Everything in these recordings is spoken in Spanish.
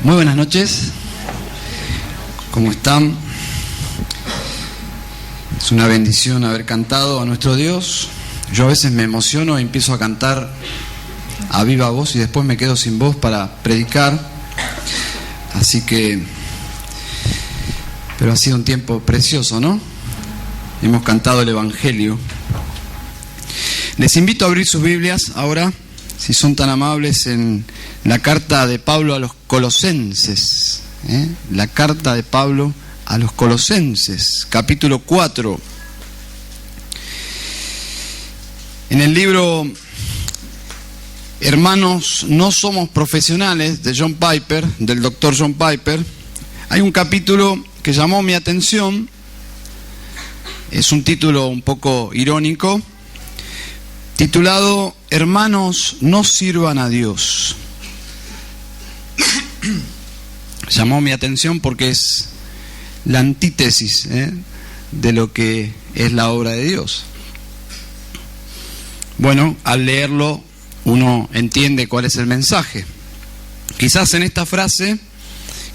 Muy buenas noches, ¿cómo están? Es una bendición haber cantado a nuestro Dios. Yo a veces me emociono y empiezo a cantar a viva voz y después me quedo sin voz para predicar. Así que, pero ha sido un tiempo precioso, ¿no? Hemos cantado el Evangelio. Les invito a abrir sus Biblias ahora, si son tan amables, en la carta de Pablo a los Colosenses. La carta de Pablo a los Colosenses, capítulo 4. En el libro Hermanos, no somos profesionales, de John Piper, del doctor John Piper, hay un capítulo que llamó mi atención. Es un título un poco irónico, titulado Hermanos, no sirvan a Dios. Llamó mi atención porque es la antítesis de lo que es la obra de Dios. Bueno, al leerlo uno entiende cuál es el mensaje. Quizás en esta frase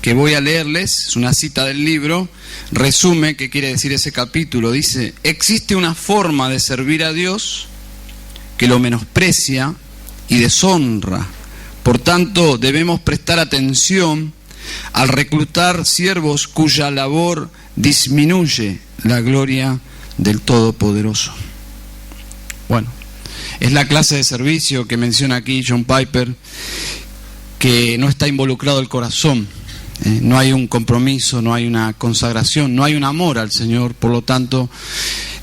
que voy a leerles, es una cita del libro, resume qué quiere decir ese capítulo. Dice: existe una forma de servir a Dios que lo menosprecia y deshonra. Por tanto, debemos prestar atención al reclutar siervos cuya labor disminuye la gloria del Todopoderoso. Bueno, es la clase de servicio que menciona aquí John Piper, que no está involucrado el corazón. No hay un compromiso, no hay una consagración, no hay un amor al Señor. Por lo tanto,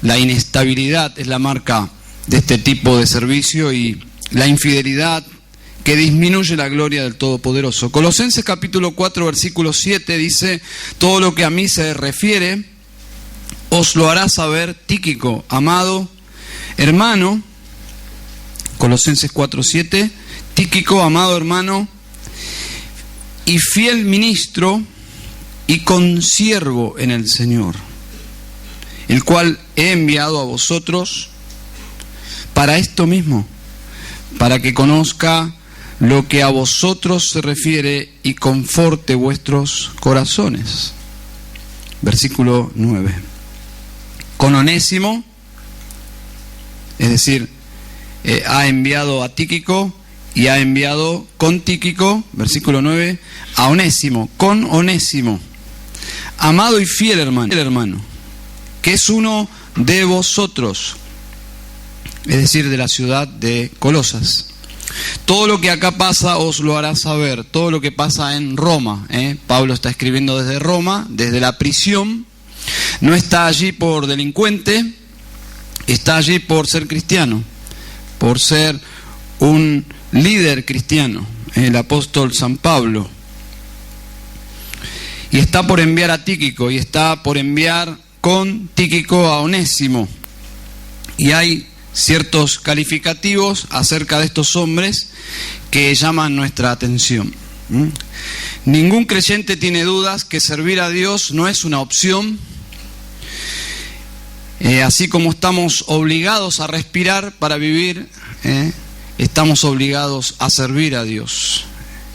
la inestabilidad es la marca de este tipo de servicio y la infidelidad que disminuye la gloria del Todopoderoso. Colosenses capítulo 4, versículo 7 dice: todo lo que a mí se refiere os lo hará saber Tíquico, amado hermano. Colosenses 4, 7, Tíquico, amado hermano y fiel ministro y consiervo en el Señor, el cual he enviado a vosotros para esto mismo, para que conozca lo que a vosotros se refiere y conforte vuestros corazones. Versículo 9. Con Onésimo, es decir, ha enviado a Tíquico y ha enviado con Tíquico, versículo 9, a Onésimo, con Onésimo, amado y fiel hermano, que es uno de vosotros, es decir, de la ciudad de Colosas. Todo lo que acá pasa os lo hará saber, todo lo que pasa en Roma. Pablo está escribiendo desde Roma, desde la prisión. No está allí por delincuente, está allí por ser cristiano, por ser un líder cristiano, el apóstol San Pablo. Y está por enviar a Tíquico, y está por enviar con Tíquico a Onésimo. Y hay ciertos calificativos acerca de estos hombres que llaman nuestra atención. Ningún creyente tiene dudas que servir a Dios no es una opción. Así como estamos obligados a respirar para vivir, estamos obligados a servir a Dios.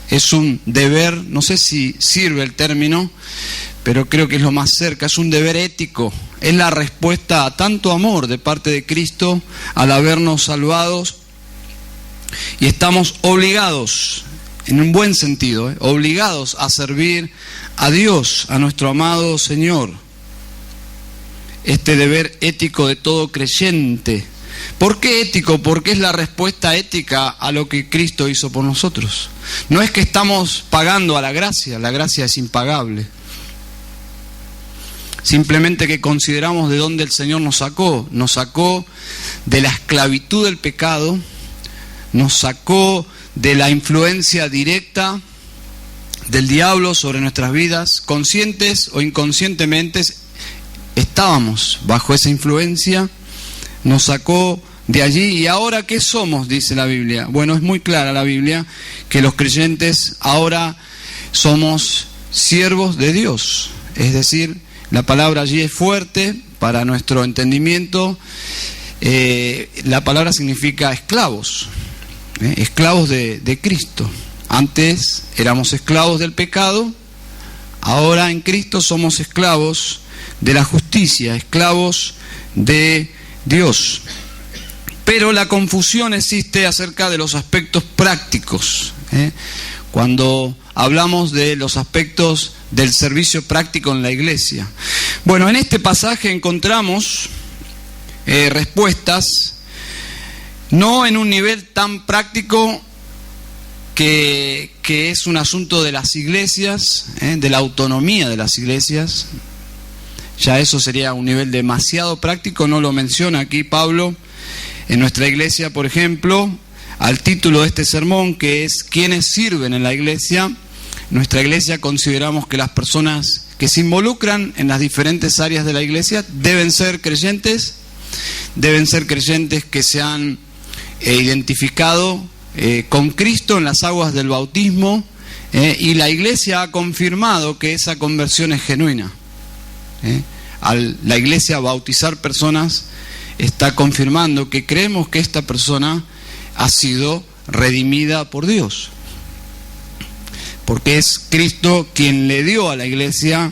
Es un deber, no sé si sirve el término, pero creo que es lo más cerca, es un deber ético. Es la respuesta a tanto amor de parte de Cristo al habernos salvados, y estamos obligados, en un buen sentido, obligados a servir a Dios, a nuestro amado Señor. Este deber ético de todo creyente. ¿Por qué ético? Porque es la respuesta ética a lo que Cristo hizo por nosotros. No es que estamos pagando a la gracia es impagable. Simplemente que consideramos de dónde el Señor nos sacó de la esclavitud del pecado, nos sacó de la influencia directa del diablo sobre nuestras vidas, conscientes o inconscientemente estábamos bajo esa influencia, nos sacó de allí. ¿Y ahora qué somos?, dice la Biblia. Bueno, es muy clara la Biblia que los creyentes ahora somos siervos de Dios, es decir, la palabra allí es fuerte para nuestro entendimiento. La palabra significa esclavos, esclavos de Cristo. Antes éramos esclavos del pecado, ahora en Cristo somos esclavos de la justicia, esclavos de Dios. Pero la confusión existe acerca de los aspectos prácticos. Cuando hablamos de los aspectos del servicio práctico en la iglesia. Bueno, en este pasaje encontramos respuestas, no en un nivel tan práctico que es un asunto de las iglesias, de la autonomía de las iglesias. Ya eso sería un nivel demasiado práctico, no lo menciona aquí Pablo. En nuestra iglesia, por ejemplo, al título de este sermón, que es ¿quiénes sirven en la iglesia? Nuestra iglesia consideramos que las personas que se involucran en las diferentes áreas de la iglesia deben ser creyentes que se han identificado con Cristo en las aguas del bautismo, y la iglesia ha confirmado que esa conversión es genuina. Al la iglesia bautizar personas está confirmando que creemos que esta persona ha sido redimida por Dios, porque es Cristo quien le dio a la iglesia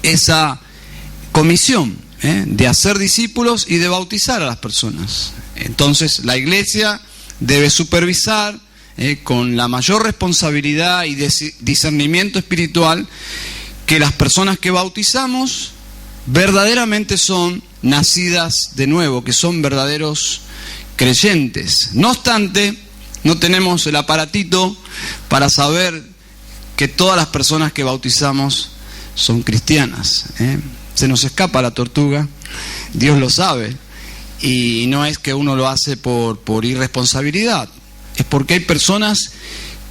esa comisión de hacer discípulos y de bautizar a las personas. Entonces la iglesia debe supervisar con la mayor responsabilidad y discernimiento espiritual que las personas que bautizamos verdaderamente son nacidas de nuevo, que son verdaderos creyentes. No obstante, no tenemos el aparatito para saber que todas las personas que bautizamos son cristianas. Se nos escapa la tortuga, Dios lo sabe, y no es que uno lo hace por irresponsabilidad, es porque hay personas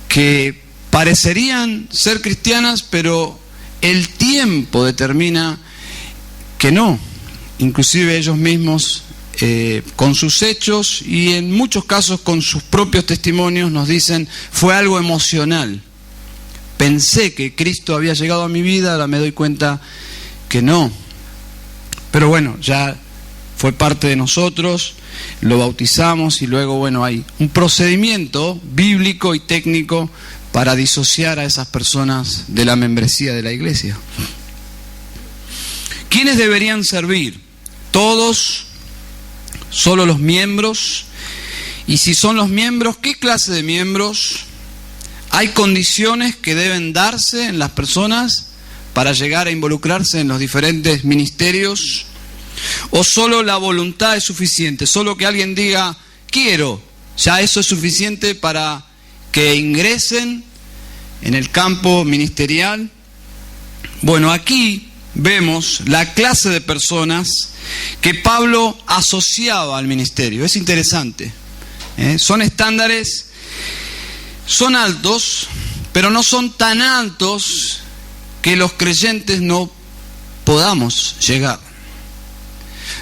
que parecerían ser cristianas, pero el tiempo determina que no. Inclusive ellos mismos, con sus hechos y en muchos casos con sus propios testimonios, nos dicen: fue algo emocional. Pensé que Cristo había llegado a mi vida, ahora me doy cuenta que no. Pero bueno, ya fue parte de nosotros, lo bautizamos y luego, bueno, hay un procedimiento bíblico y técnico para disociar a esas personas de la membresía de la iglesia. ¿Quiénes deberían servir? ¿Todos? ¿Solo los miembros? Y si son los miembros, ¿qué clase de miembros? ¿Hay condiciones que deben darse en las personas para llegar a involucrarse en los diferentes ministerios? ¿O solo la voluntad es suficiente? Solo que alguien diga quiero, ya eso es suficiente para que ingresen en el campo ministerial. Bueno, aquí vemos la clase de personas que Pablo asociaba al ministerio. Es interesante. Son estándares, son altos, pero no son tan altos que los creyentes no podamos llegar.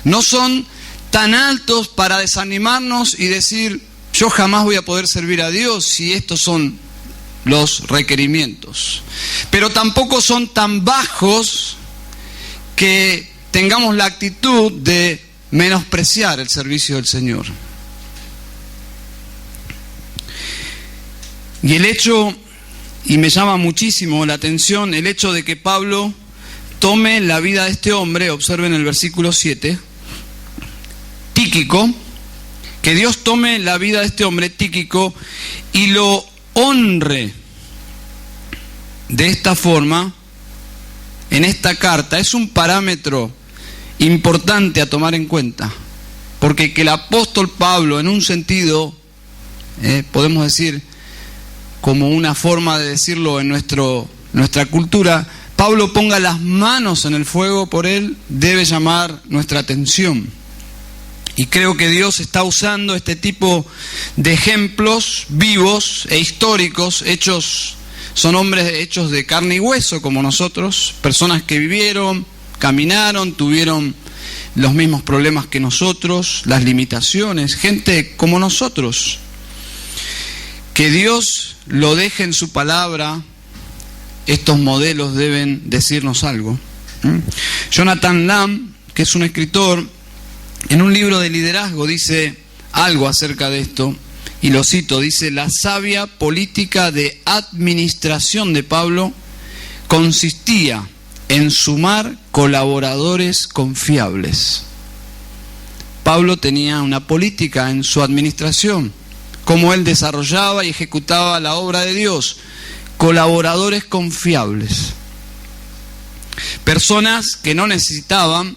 No son tan altos para desanimarnos y decir yo jamás voy a poder servir a Dios si estos son los requerimientos. Pero tampoco son tan bajos que tengamos la actitud de menospreciar el servicio del Señor. Y el hecho, y me llama muchísimo la atención, el hecho de que Pablo tome la vida de este hombre, observen el versículo 7, Tíquico, que Dios tome la vida de este hombre, Tíquico, y lo honre de esta forma en esta carta, es un parámetro importante a tomar en cuenta, porque que el apóstol Pablo, en un sentido, podemos decir, como una forma de decirlo en nuestra cultura, Pablo ponga las manos en el fuego por él, debe llamar nuestra atención. Y creo que Dios está usando este tipo de ejemplos vivos e históricos, son hombres hechos de carne y hueso como nosotros, personas que vivieron, caminaron, tuvieron los mismos problemas que nosotros, las limitaciones, gente como nosotros. Que Dios lo deje en su palabra, estos modelos deben decirnos algo. Jonathan Lamb, que es un escritor, en un libro de liderazgo dice algo acerca de esto, y lo cito, dice: la sabia política de administración de Pablo consistía en sumar colaboradores confiables. Pablo tenía una política en su administración, cómo él desarrollaba y ejecutaba la obra de Dios. Colaboradores confiables. Personas que no necesitaban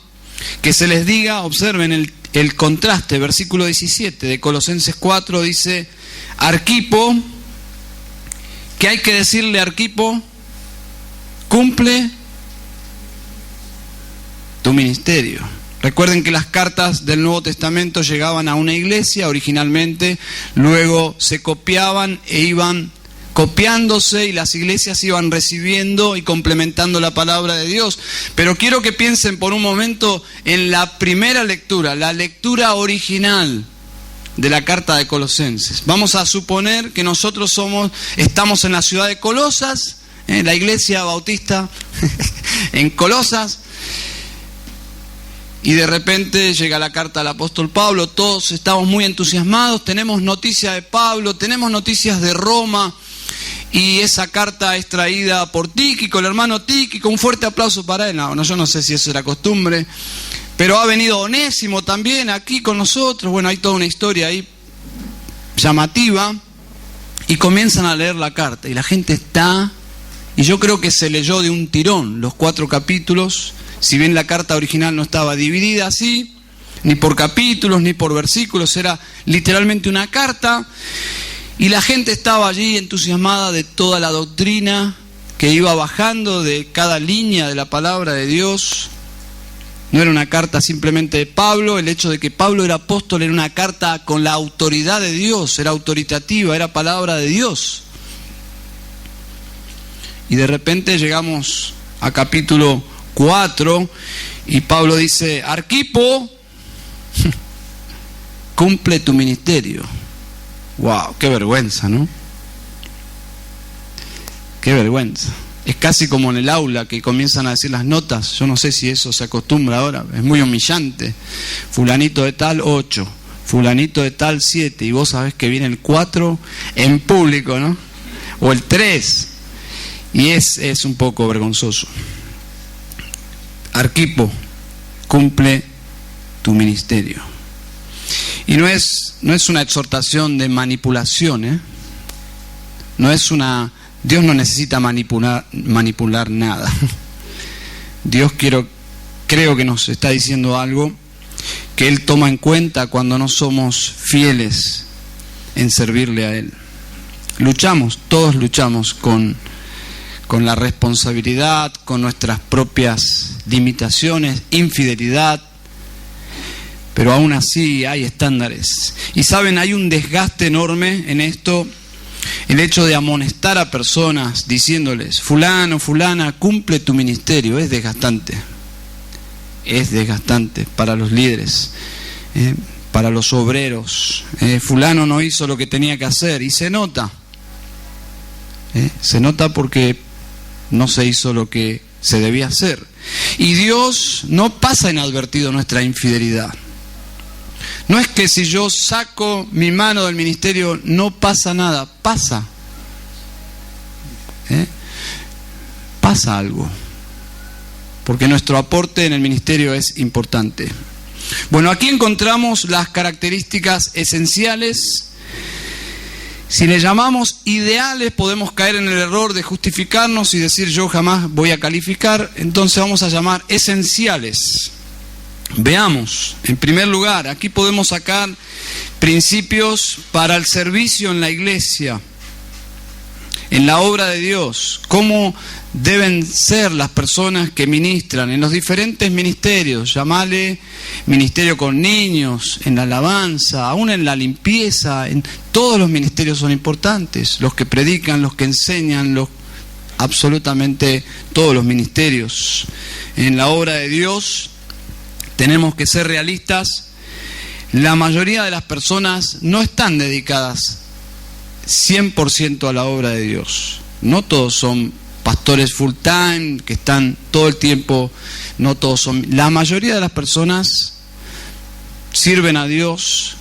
que se les diga. Observen el contraste, versículo 17 de Colosenses 4 dice: Arquipo, ¿qué hay que decirle a Arquipo? Cumple tu ministerio. Recuerden que las cartas del Nuevo Testamento llegaban a una iglesia originalmente, luego se copiaban e iban copiándose y las iglesias iban recibiendo y complementando la palabra de Dios. Pero quiero que piensen por un momento en la primera lectura, la lectura original de la carta de Colosenses. Vamos a suponer que nosotros estamos en la ciudad de Colosas, la iglesia bautista en Colosas, y de repente llega la carta del apóstol Pablo. Todos estamos muy entusiasmados, tenemos noticias de Pablo, tenemos noticias de Roma, y esa carta es traída por Tíquico, el hermano Tíquico. Un fuerte aplauso para él. No, yo no sé si eso era costumbre, pero ha venido Onésimo también aquí con nosotros. Bueno, hay toda una historia ahí llamativa, y comienzan a leer la carta, y la gente está, y yo creo que se leyó de un tirón los 4 capítulos, si bien la carta original no estaba dividida así, ni por capítulos, ni por versículos, era literalmente una carta, y la gente estaba allí entusiasmada de toda la doctrina que iba bajando de cada línea de la palabra de Dios. No era una carta simplemente de Pablo, el hecho de que Pablo era apóstol era una carta con la autoridad de Dios, era autoritativa, era palabra de Dios. Y de repente llegamos a capítulo 4 y Pablo dice: Arquipo, cumple tu ministerio. Wow, qué vergüenza, ¿no? Qué vergüenza. Es casi como en el aula que comienzan a decir las notas. Yo no sé si eso se acostumbra ahora, es muy humillante. Fulanito de tal 8, fulanito de tal 7, y vos sabés que viene el 4 en público, ¿no? O el 3, y es un poco vergonzoso. Arquipo, cumple tu ministerio. Y no es una exhortación de manipulación, ¿eh? Dios no necesita manipular nada. Dios creo que nos está diciendo algo que Él toma en cuenta cuando no somos fieles en servirle a Él. Todos luchamos con la responsabilidad, con nuestras propias limitaciones, infidelidad, pero aún así hay estándares. Y saben, hay un desgaste enorme en esto, el hecho de amonestar a personas diciéndoles: fulano, fulana, cumple tu ministerio. Es desgastante para los líderes, para los obreros. Fulano no hizo lo que tenía que hacer, y se nota porque no se hizo lo que se debía hacer. Y Dios no pasa inadvertido nuestra infidelidad. No es que si yo saco mi mano del ministerio no pasa nada, pasa. Pasa algo. Porque nuestro aporte en el ministerio es importante. Bueno, aquí encontramos las características esenciales. Si le llamamos ideales, podemos caer en el error de justificarnos y decir: yo jamás voy a calificar. Entonces vamos a llamar esenciales. Veamos, en primer lugar, aquí podemos sacar principios para el servicio en la iglesia, en la obra de Dios, cómo deben ser las personas que ministran en los diferentes ministerios. Llamale ministerio con niños, en la alabanza, aún en la limpieza. Todos los ministerios son importantes, los que predican, los que enseñan, absolutamente todos los ministerios. En la obra de Dios tenemos que ser realistas. La mayoría de las personas no están dedicadas 100% a la obra de Dios. No todos son pastores full time, que están todo el tiempo. No todos son. La mayoría de las personas sirven a Dios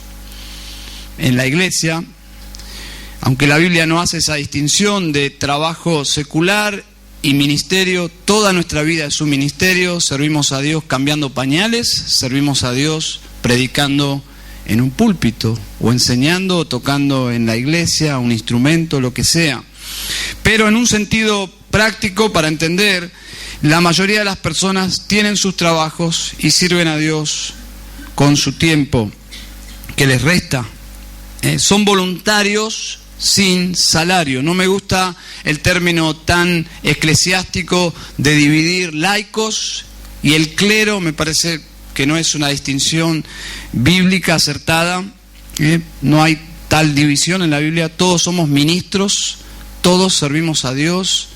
en la iglesia, Aunque la Biblia no hace esa distinción de trabajo secular y ministerio, toda nuestra vida es un ministerio. Servimos a Dios cambiando pañales, servimos a Dios predicando en un púlpito, o enseñando, o tocando en la iglesia, un instrumento, lo que sea. Pero en un sentido práctico, para entender, la mayoría de las personas tienen sus trabajos y sirven a Dios con su tiempo que les resta. Son voluntarios sin salario. No me gusta el término tan eclesiástico de dividir laicos y el clero. Me parece que no es una distinción bíblica acertada. No hay tal división en la Biblia. Todos somos ministros, todos servimos a Dios,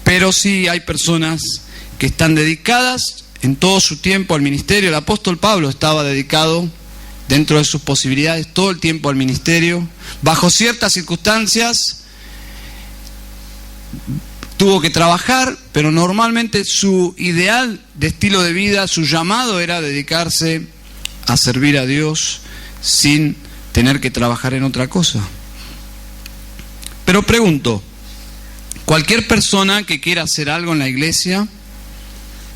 pero sí hay personas que están dedicadas en todo su tiempo al ministerio. El apóstol Pablo estaba dedicado, dentro de sus posibilidades, todo el tiempo al ministerio. Bajo ciertas circunstancias tuvo que trabajar, pero normalmente su ideal de estilo de vida, su llamado era dedicarse a servir a Dios sin tener que trabajar en otra cosa. Pero pregunto, ¿cualquier persona que quiera hacer algo en la iglesia,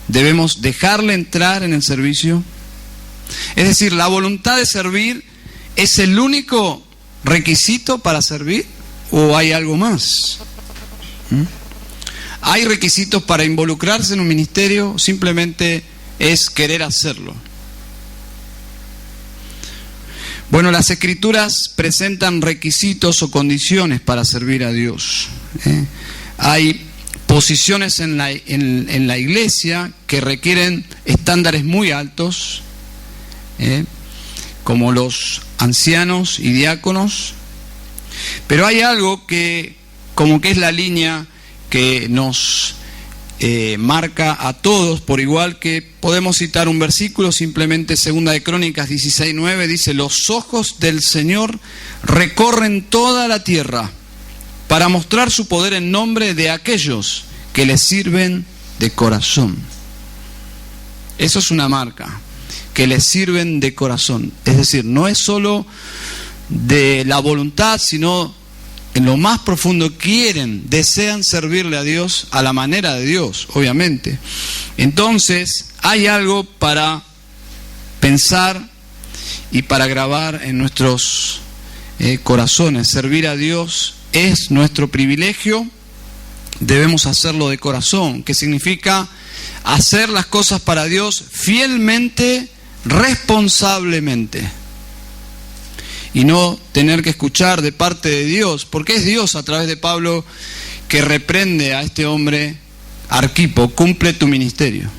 debemos dejarle entrar en el servicio? Es decir, ¿la voluntad de servir es el único requisito para servir o hay algo más? ¿Hay requisitos para involucrarse en un ministerio? Simplemente es querer hacerlo. Bueno, las Escrituras presentan requisitos o condiciones para servir a Dios. Hay posiciones en la iglesia que requieren estándares muy altos, como los ancianos y diáconos, pero hay algo que como que es la línea que nos marca a todos por igual, que podemos citar un versículo, simplemente 2 de Crónicas 16:9, dice: los ojos del Señor recorren toda la tierra para mostrar su poder en nombre de aquellos que le sirven de corazón. Eso es una marca, que le sirven de corazón. Es decir, no es solo de la voluntad, sino en lo más profundo desean servirle a Dios a la manera de Dios, obviamente. Entonces, hay algo para pensar y para grabar en nuestros corazones. Servir a Dios es nuestro privilegio, debemos hacerlo de corazón, que significa hacer las cosas para Dios fielmente, responsablemente, y no tener que escuchar de parte de Dios, porque es Dios a través de Pablo que reprende a este hombre: Arquipo, cumple tu ministerio.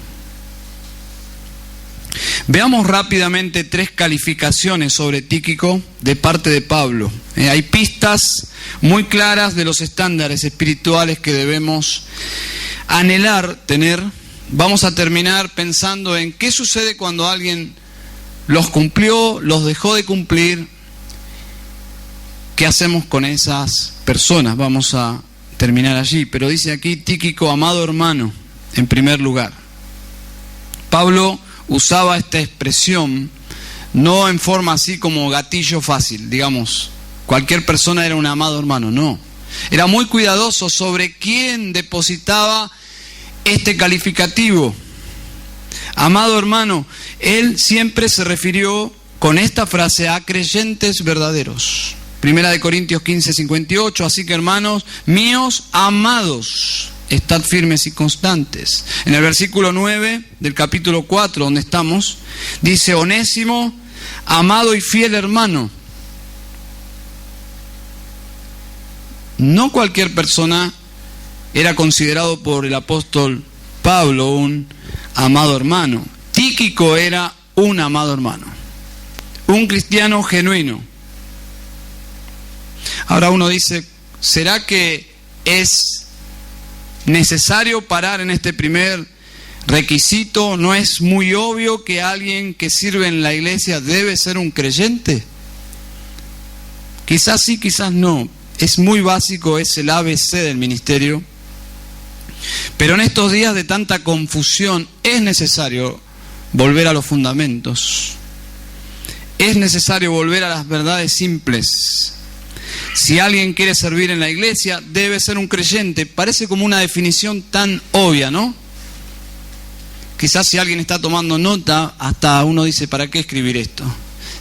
Veamos rápidamente 3 calificaciones sobre Tíquico de parte de Pablo. Hay pistas muy claras de los estándares espirituales que debemos anhelar tener. Vamos a terminar pensando en qué sucede cuando alguien los cumplió, los dejó de cumplir. ¿Qué hacemos con esas personas? Vamos a terminar allí. Pero dice aquí Tíquico, amado hermano, en primer lugar. Pablo usaba esta expresión no en forma así como gatillo fácil, digamos, cualquier persona era un amado hermano, no. Era muy cuidadoso sobre quién depositaba este calificativo. Amado hermano, él siempre se refirió con esta frase a creyentes verdaderos. 1 Corintios 15:58, así que hermanos míos amados, estad firmes y constantes. En el versículo 9 del capítulo 4, donde estamos, dice: Onésimo, amado y fiel hermano. No cualquier persona era considerado por el apóstol Pablo un amado hermano. Tíquico era un amado hermano, un cristiano genuino. Ahora uno dice, ¿será que es necesario parar en este primer requisito? ¿No es muy obvio que alguien que sirve en la iglesia debe ser un creyente? Quizás sí, quizás no. Es muy básico, es el ABC del ministerio. Pero en estos días de tanta confusión es necesario volver a los fundamentos. Es necesario volver a las verdades simples. Si alguien quiere servir en la iglesia, debe ser un creyente. Parece como una definición tan obvia, ¿no? Quizás si alguien está tomando nota, hasta uno dice, ¿para qué escribir esto?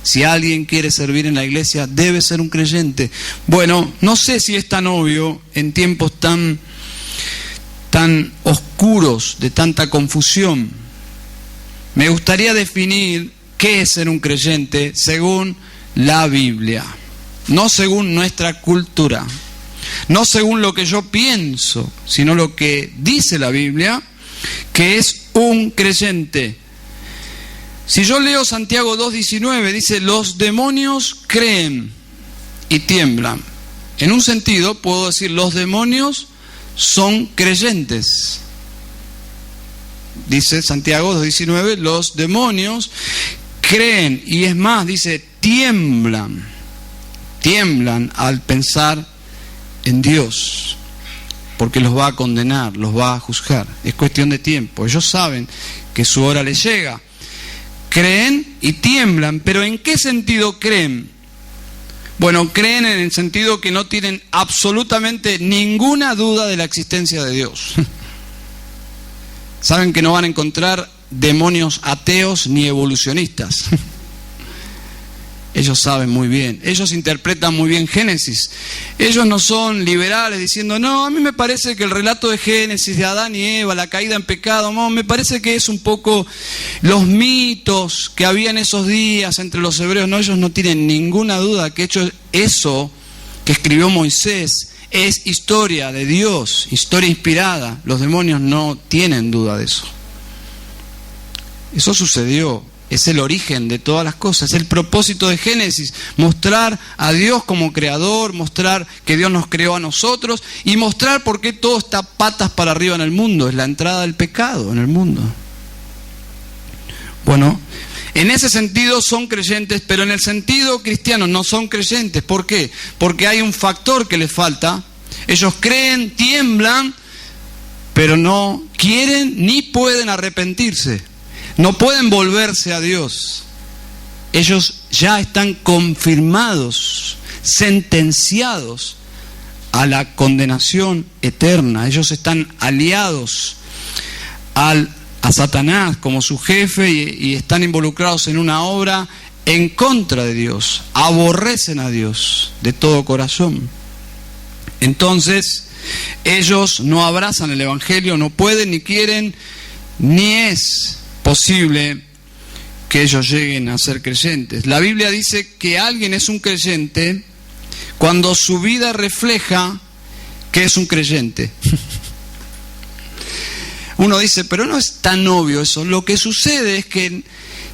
Si alguien quiere servir en la iglesia, debe ser un creyente. Bueno, no sé si es tan obvio en tiempos tan oscuros, de tanta confusión. Me gustaría definir qué es ser un creyente según la Biblia. No según nuestra cultura, no según lo que yo pienso, sino lo que dice la Biblia, que es un creyente. Si yo leo Santiago 2:19, dice, los demonios creen y tiemblan. En un sentido, puedo decir, los demonios son creyentes. Dice Santiago 2:19, los demonios creen, y es más, dice, tiemblan al pensar en Dios, porque los va a condenar, los va a juzgar. Es cuestión de tiempo. Ellos saben que su hora les llega. Creen y tiemblan, pero ¿en qué sentido creen? Bueno, creen en el sentido que no tienen absolutamente ninguna duda de la existencia de Dios. Saben que no van a encontrar demonios ateos ni evolucionistas. Ellos saben muy bien, ellos interpretan muy bien Génesis. Ellos no son liberales diciendo, no, a mí me parece que el relato de Génesis, de Adán y Eva, la caída en pecado, no, me parece que es un poco los mitos que había en esos días entre los hebreos. No, ellos no tienen ninguna duda que eso que escribió Moisés es historia de Dios, historia inspirada. Los demonios no tienen duda de eso. Eso sucedió. Es el origen de todas las cosas, es el propósito de Génesis, mostrar a Dios como creador, mostrar que Dios nos creó a nosotros y mostrar por qué todo está patas para arriba en el mundo, es la entrada del pecado en el mundo. Bueno, en ese sentido son creyentes, pero en el sentido cristiano no son creyentes. ¿Por qué? Porque hay un factor que les falta. Ellos creen, tiemblan, pero no quieren ni pueden arrepentirse. No pueden volverse a Dios. Ellos ya están confirmados, sentenciados a la condenación eterna. Ellos están aliados a Satanás como su jefe y están involucrados en una obra en contra de Dios. Aborrecen a Dios de todo corazón. Entonces, ellos no abrazan el Evangelio, no pueden ni quieren, ni es posible que ellos lleguen a ser creyentes. La Biblia dice que alguien es un creyente cuando su vida refleja que es un creyente. Uno dice, pero no es tan obvio eso. Lo que sucede es que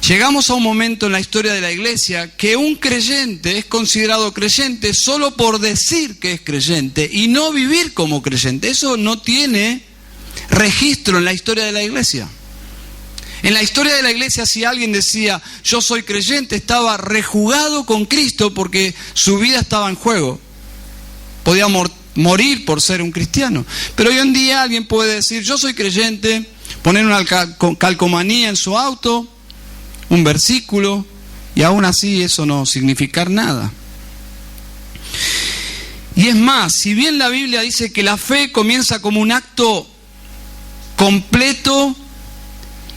llegamos a un momento en la historia de la iglesia que un creyente es considerado creyente solo por decir que es creyente y no vivir como creyente. Eso no tiene registro en la historia de la iglesia. En la historia de la iglesia, si alguien decía, yo soy creyente, estaba rejugado con Cristo porque su vida estaba en juego. Podía morir por ser un cristiano. Pero hoy en día alguien puede decir, yo soy creyente, poner una calcomanía en su auto, un versículo, y aún así eso no significar nada. Y es más, si bien la Biblia dice que la fe comienza como un acto completo,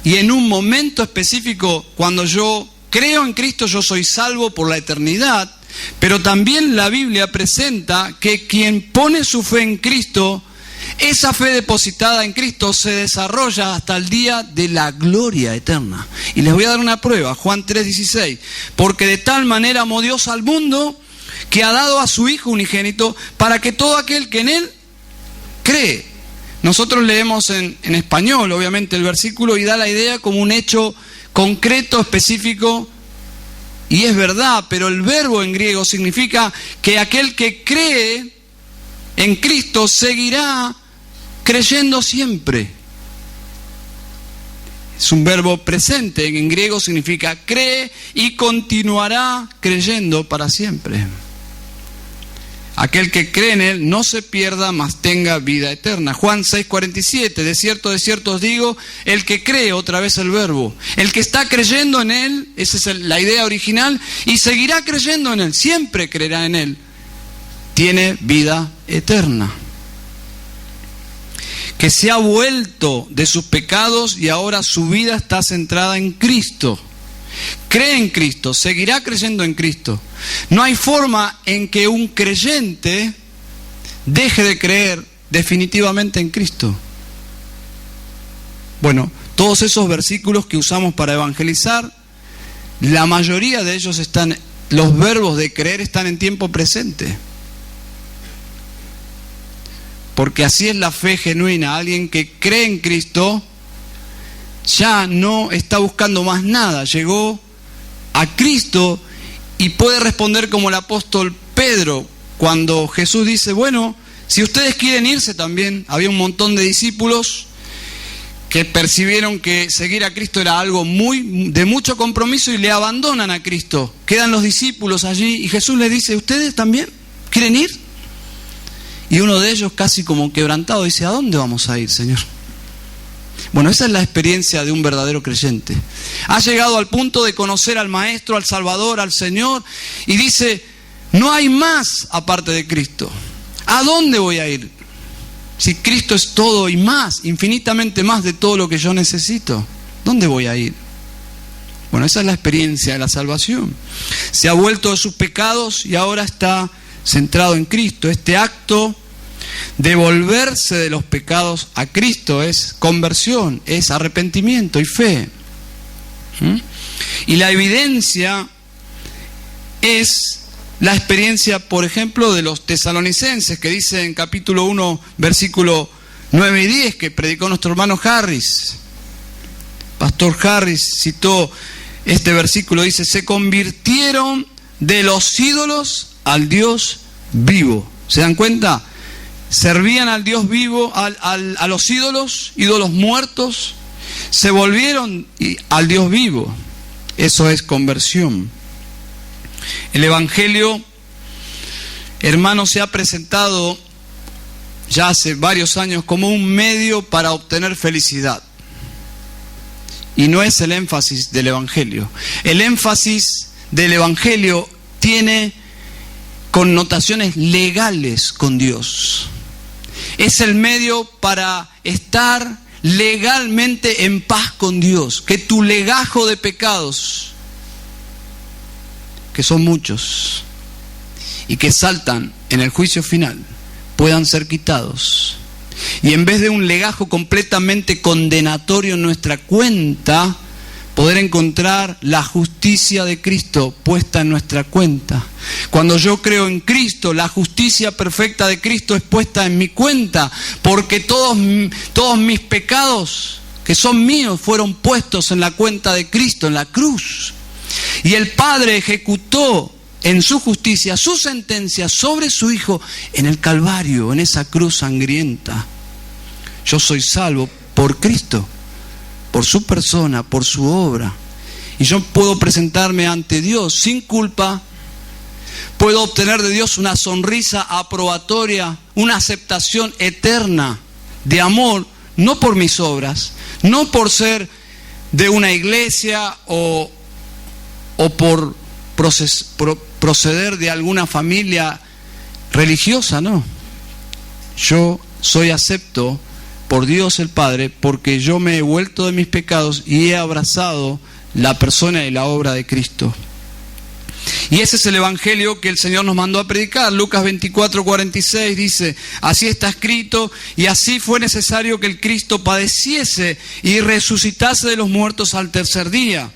y en un momento específico, cuando yo creo en Cristo, yo soy salvo por la eternidad. Pero también la Biblia presenta que quien pone su fe en Cristo, esa fe depositada en Cristo se desarrolla hasta el día de la gloria eterna. Y les voy a dar una prueba, Juan 3:16. Porque de tal manera amó Dios al mundo, que ha dado a su Hijo unigénito, para que todo aquel que en Él cree. Nosotros leemos en español, obviamente, el versículo y da la idea como un hecho concreto, específico, y es verdad, pero el verbo en griego significa que aquel que cree en Cristo seguirá creyendo siempre. Es un verbo presente, en griego significa cree y continuará creyendo para siempre. Aquel que cree en Él no se pierda, mas tenga vida eterna. Juan 6:47, de cierto os digo, el que cree, otra vez el verbo, el que está creyendo en Él, esa es la idea original, y seguirá creyendo en Él, siempre creerá en Él, tiene vida eterna. Que se ha vuelto de sus pecados y ahora su vida está centrada en Cristo. Cree en Cristo, seguirá creyendo en Cristo. No hay forma en que un creyente deje de creer definitivamente en Cristo. Bueno, todos esos versículos que usamos para evangelizar, la mayoría de ellos están, los verbos de creer están en tiempo presente. Porque así es la fe genuina. Alguien que cree en Cristo ya no está buscando más nada. Llegó a Cristo y puede responder como el apóstol Pedro cuando Jesús dice, bueno, si ustedes quieren irse también. Había un montón de discípulos que percibieron que seguir a Cristo era algo de mucho compromiso y le abandonan a Cristo. Quedan los discípulos allí y Jesús les dice, ¿ustedes también quieren ir? Y uno de ellos, casi como quebrantado, dice, ¿a dónde vamos a ir, Señor? Bueno, esa es la experiencia de un verdadero creyente. Ha llegado al punto de conocer al Maestro, al Salvador, al Señor, y dice, no hay más aparte de Cristo. ¿A dónde voy a ir? Si Cristo es todo y más, infinitamente más de todo lo que yo necesito, ¿dónde voy a ir? Bueno, esa es la experiencia de la salvación. Se ha vuelto de sus pecados y ahora está centrado en Cristo. Este acto de volverse de los pecados a Cristo es conversión, es arrepentimiento y fe. Y la evidencia es la experiencia, por ejemplo, de los tesalonicenses, que dice en capítulo 1, versículo 9 y 10, que predicó nuestro hermano Harris. Pastor Harris citó este versículo, dice, se convirtieron de los ídolos al Dios vivo. ¿Se dan cuenta? Servían al Dios vivo, a los ídolos muertos, se volvieron al Dios vivo. Eso es conversión. El Evangelio, hermanos, se ha presentado ya hace varios años como un medio para obtener felicidad. Y no es el énfasis del Evangelio. El énfasis del Evangelio tiene connotaciones legales con Dios. Es el medio para estar legalmente en paz con Dios. Que tu legajo de pecados, que son muchos y que saltan en el juicio final, puedan ser quitados. Y en vez de un legajo completamente condenatorio en nuestra cuenta, poder encontrar la justicia de Cristo puesta en nuestra cuenta. Cuando yo creo en Cristo, la justicia perfecta de Cristo es puesta en mi cuenta, porque todos mis pecados, que son míos, fueron puestos en la cuenta de Cristo, en la cruz. Y el Padre ejecutó en su justicia su sentencia sobre su Hijo en el Calvario, en esa cruz sangrienta. Yo soy salvo por Cristo, por su persona, por su obra. Y yo puedo presentarme ante Dios sin culpa. Puedo obtener de Dios una sonrisa aprobatoria, una aceptación eterna de amor, no por mis obras, no por ser de una iglesia o por proceder de alguna familia religiosa, no. Yo soy acepto por Dios el Padre porque yo me he vuelto de mis pecados y he abrazado la persona y la obra de Cristo. Y ese es el Evangelio que el Señor nos mandó a predicar. Lucas 24:46 dice, así está escrito, y así fue necesario que el Cristo padeciese y resucitase de los muertos al tercer día,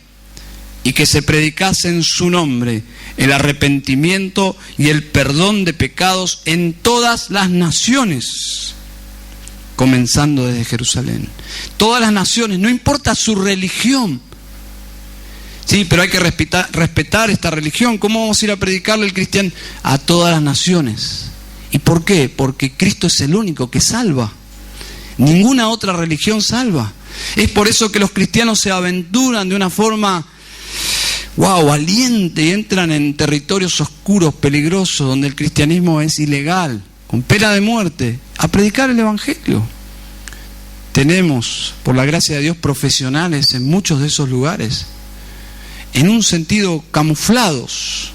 y que se predicase en su nombre el arrepentimiento y el perdón de pecados en todas las naciones, comenzando desde Jerusalén. Todas las naciones, no importa su religión. Sí, pero hay que respetar esta religión. ¿Cómo vamos a ir a predicarle al cristiano? A todas las naciones. ¿Y por qué? Porque Cristo es el único que salva. Ninguna otra religión salva. Es por eso que los cristianos se aventuran de una forma valiente y entran en territorios oscuros, peligrosos, donde el cristianismo es ilegal, con pena de muerte, a predicar el Evangelio. Tenemos, por la gracia de Dios, profesionales en muchos de esos lugares, en un sentido camuflados,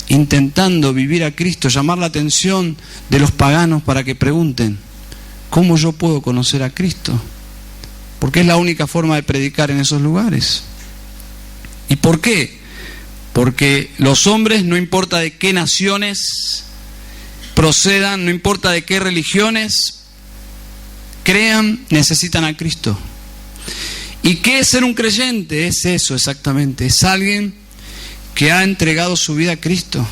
intentando vivir a Cristo, llamar la atención de los paganos para que pregunten, ¿cómo yo puedo conocer a Cristo? Porque es la única forma de predicar en esos lugares. ¿Y por qué? Porque los hombres, no importa de qué naciones procedan, no importa de qué religiones crean, necesitan a Cristo. ¿Y qué es ser un creyente? Es eso exactamente, es alguien que ha entregado su vida a Cristo,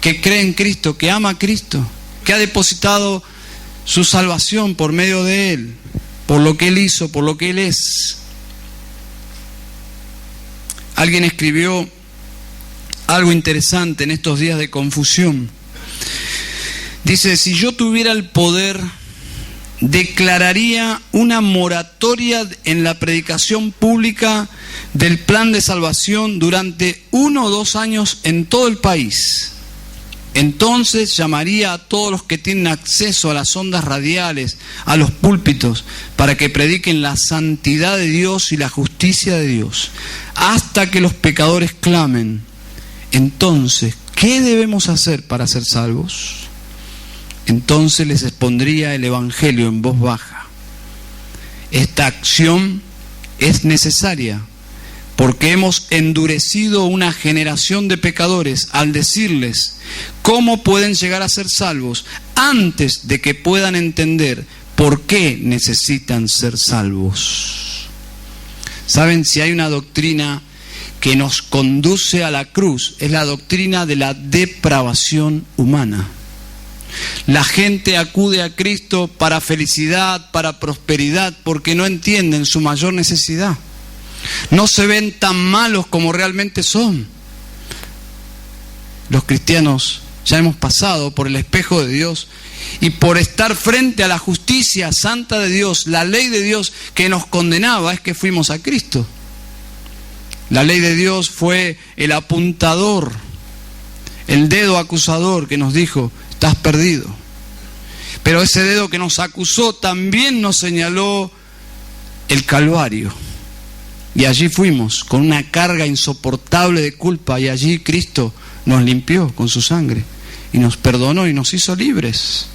que cree en Cristo, que ama a Cristo, que ha depositado su salvación por medio de Él, por lo que Él hizo, por lo que Él es. Alguien escribió algo interesante en estos días de confusión. Dice, si yo tuviera el poder, declararía una moratoria en la predicación pública del plan de salvación durante 1 o 2 años en todo el país. Entonces llamaría a todos los que tienen acceso a las ondas radiales, a los púlpitos, para que prediquen la santidad de Dios y la justicia de Dios, hasta que los pecadores clamen. Entonces, ¿qué debemos hacer para ser salvos? Entonces les expondría el Evangelio en voz baja. Esta acción es necesaria porque hemos endurecido una generación de pecadores al decirles cómo pueden llegar a ser salvos antes de que puedan entender por qué necesitan ser salvos. ¿Saben? Si hay una doctrina que nos conduce a la cruz, es la doctrina de la depravación humana. La gente acude a Cristo para felicidad, para prosperidad, porque no entienden su mayor necesidad. No se ven tan malos como realmente son. Los cristianos ya hemos pasado por el espejo de Dios y por estar frente a la justicia santa de Dios, la ley de Dios que nos condenaba, es que fuimos a Cristo. La ley de Dios fue el apuntador, el dedo acusador que nos dijo, estás perdido. Pero ese dedo que nos acusó también nos señaló el Calvario. Y allí fuimos con una carga insoportable de culpa, y allí Cristo nos limpió con su sangre y nos perdonó y nos hizo libres.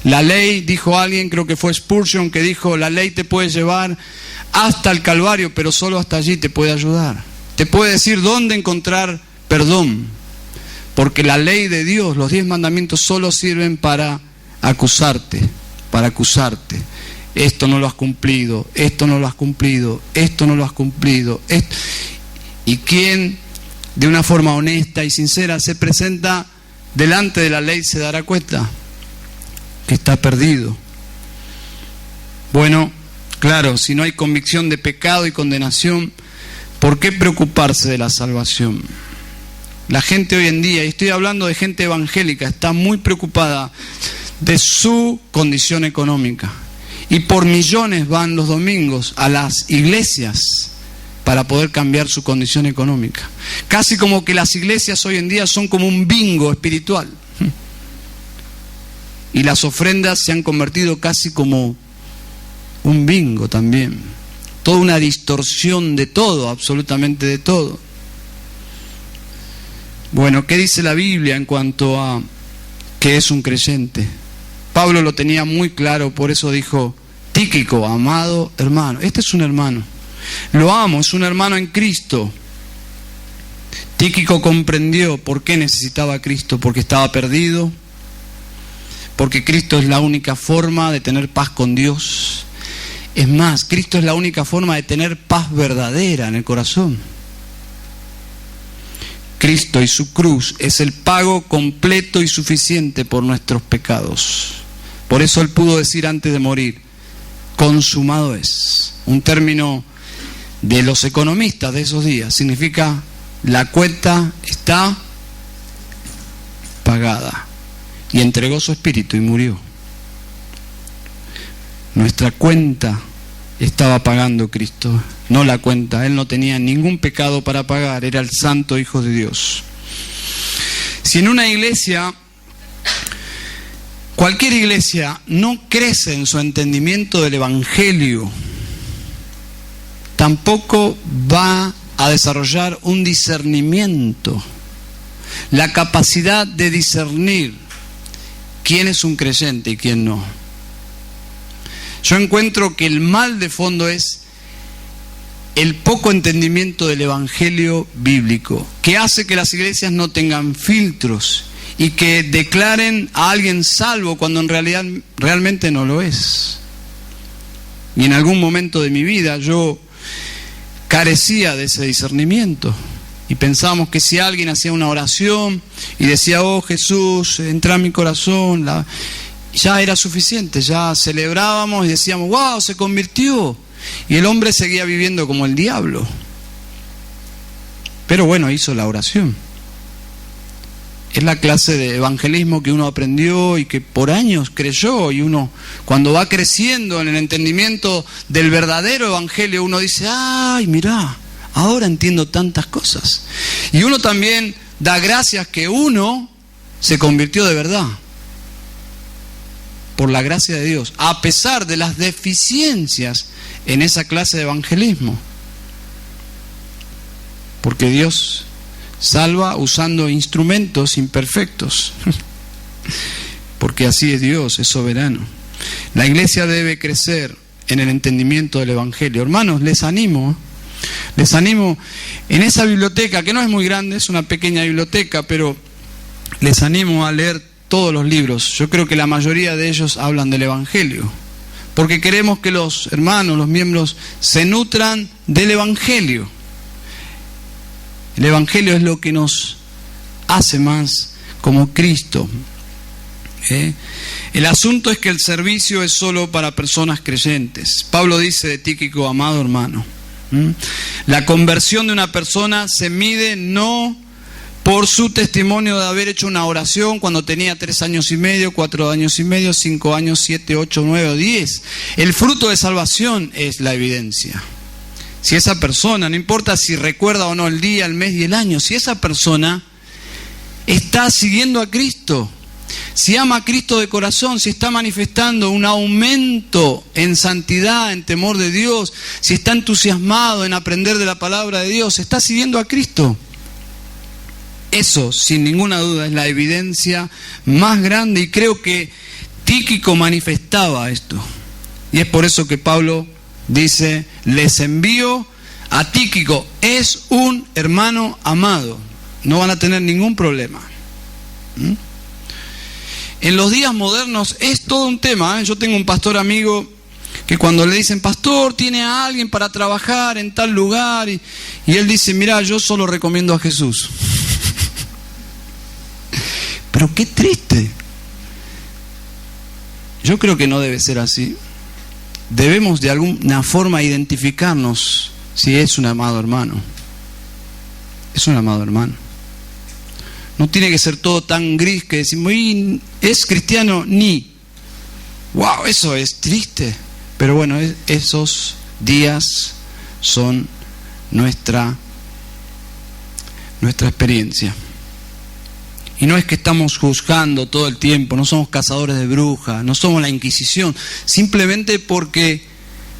La ley, dijo alguien, creo que fue Spurgeon, que dijo, la ley te puede llevar hasta el Calvario, pero solo hasta allí te puede ayudar. Te puede decir dónde encontrar perdón, porque la ley de Dios, los 10 mandamientos solo sirven para acusarte, para acusarte. Esto no lo has cumplido, esto no lo has cumplido, esto no lo has cumplido. Y quien de una forma honesta y sincera se presenta delante de la ley se dará cuenta que está perdido. Bueno, claro, si no hay convicción de pecado y condenación, ¿por qué preocuparse de la salvación? La gente hoy en día, y estoy hablando de gente evangélica, está muy preocupada de su condición económica. Y por millones van los domingos a las iglesias para poder cambiar su condición económica. Casi como que las iglesias hoy en día son como un bingo espiritual. Y las ofrendas se han convertido casi como un bingo también. Toda una distorsión de todo, absolutamente de todo. Bueno, ¿qué dice la Biblia en cuanto a qué es un creyente? Pablo lo tenía muy claro, por eso dijo, Tíquico, amado hermano. Este es un hermano. Lo amo, es un hermano en Cristo. Tíquico comprendió por qué necesitaba a Cristo, porque estaba perdido, porque Cristo es la única forma de tener paz con Dios. Es más, Cristo es la única forma de tener paz verdadera en el corazón. Cristo y su cruz es el pago completo y suficiente por nuestros pecados. Por eso Él pudo decir antes de morir, consumado es. Un término de los economistas de esos días, significa la cuenta está pagada. Y entregó su espíritu y murió. Nuestra cuenta estaba pagando Cristo, no la cuenta. Él no tenía ningún pecado para pagar, era el santo Hijo de Dios. Si en una iglesia, cualquier iglesia, no crece en su entendimiento del Evangelio, tampoco va a desarrollar un discernimiento. la capacidad de discernir quién es un creyente y quién no. Yo encuentro que el mal de fondo es el poco entendimiento del evangelio bíblico, que hace que las iglesias no tengan filtros y que declaren a alguien salvo cuando en realidad realmente no lo es. Y en algún momento de mi vida yo carecía de ese discernimiento y pensábamos que si alguien hacía una oración y decía, oh Jesús, entra en mi corazón, ya era suficiente, ya celebrábamos y decíamos, wow, se convirtió. Y el hombre seguía viviendo como el diablo. Pero bueno, hizo la oración. Es la clase de evangelismo que uno aprendió y que por años creyó, y uno cuando va creciendo en el entendimiento del verdadero evangelio, uno dice, ay, mirá, ahora entiendo tantas cosas. Y uno también da gracias que uno se convirtió de verdad, por la gracia de Dios, a pesar de las deficiencias en esa clase de evangelismo. Porque Dios salva usando instrumentos imperfectos. Porque así es Dios, es soberano. La iglesia debe crecer en el entendimiento del evangelio. Hermanos, les animo en esa biblioteca, que no es muy grande, es una pequeña biblioteca, pero les animo a leer todos los libros. Yo creo que la mayoría de ellos hablan del evangelio, porque queremos que los hermanos, los miembros, se nutran del evangelio. El evangelio es lo que nos hace más como Cristo. El asunto es que el servicio es solo para personas creyentes. Pablo dice de Tíquico, amado hermano, la conversión de una persona se mide no por su testimonio de haber hecho una oración cuando tenía 3 años y medio, 4 años y medio, 5 años, 7, 8, 9 o 10. El fruto de salvación es la evidencia. Si esa persona, no importa si recuerda o no el día, el mes y el año, si esa persona está siguiendo a Cristo, si ama a Cristo de corazón, si está manifestando un aumento en santidad, en temor de Dios, si está entusiasmado en aprender de la palabra de Dios, está siguiendo a Cristo. Eso, sin ninguna duda, es la evidencia más grande, y creo que Tíquico manifestaba esto. Y es por eso que Pablo dice, les envío a Tíquico, es un hermano amado, no van a tener ningún problema. En los días modernos es todo un tema, Yo tengo un pastor amigo que cuando le dicen, pastor, ¿tiene a alguien para trabajar en tal lugar? Y él dice, mira, yo solo recomiendo a Jesús. Pero qué triste. Yo creo que no debe ser así. Debemos de alguna forma identificarnos si es un amado hermano. Es un amado hermano. No tiene que ser todo tan gris que decimos, ¿es cristiano? Ni. ¡Wow! Eso es triste. Pero bueno, esos días son nuestra experiencia. Y no es que estamos juzgando todo el tiempo, no somos cazadores de brujas, no somos la Inquisición, simplemente porque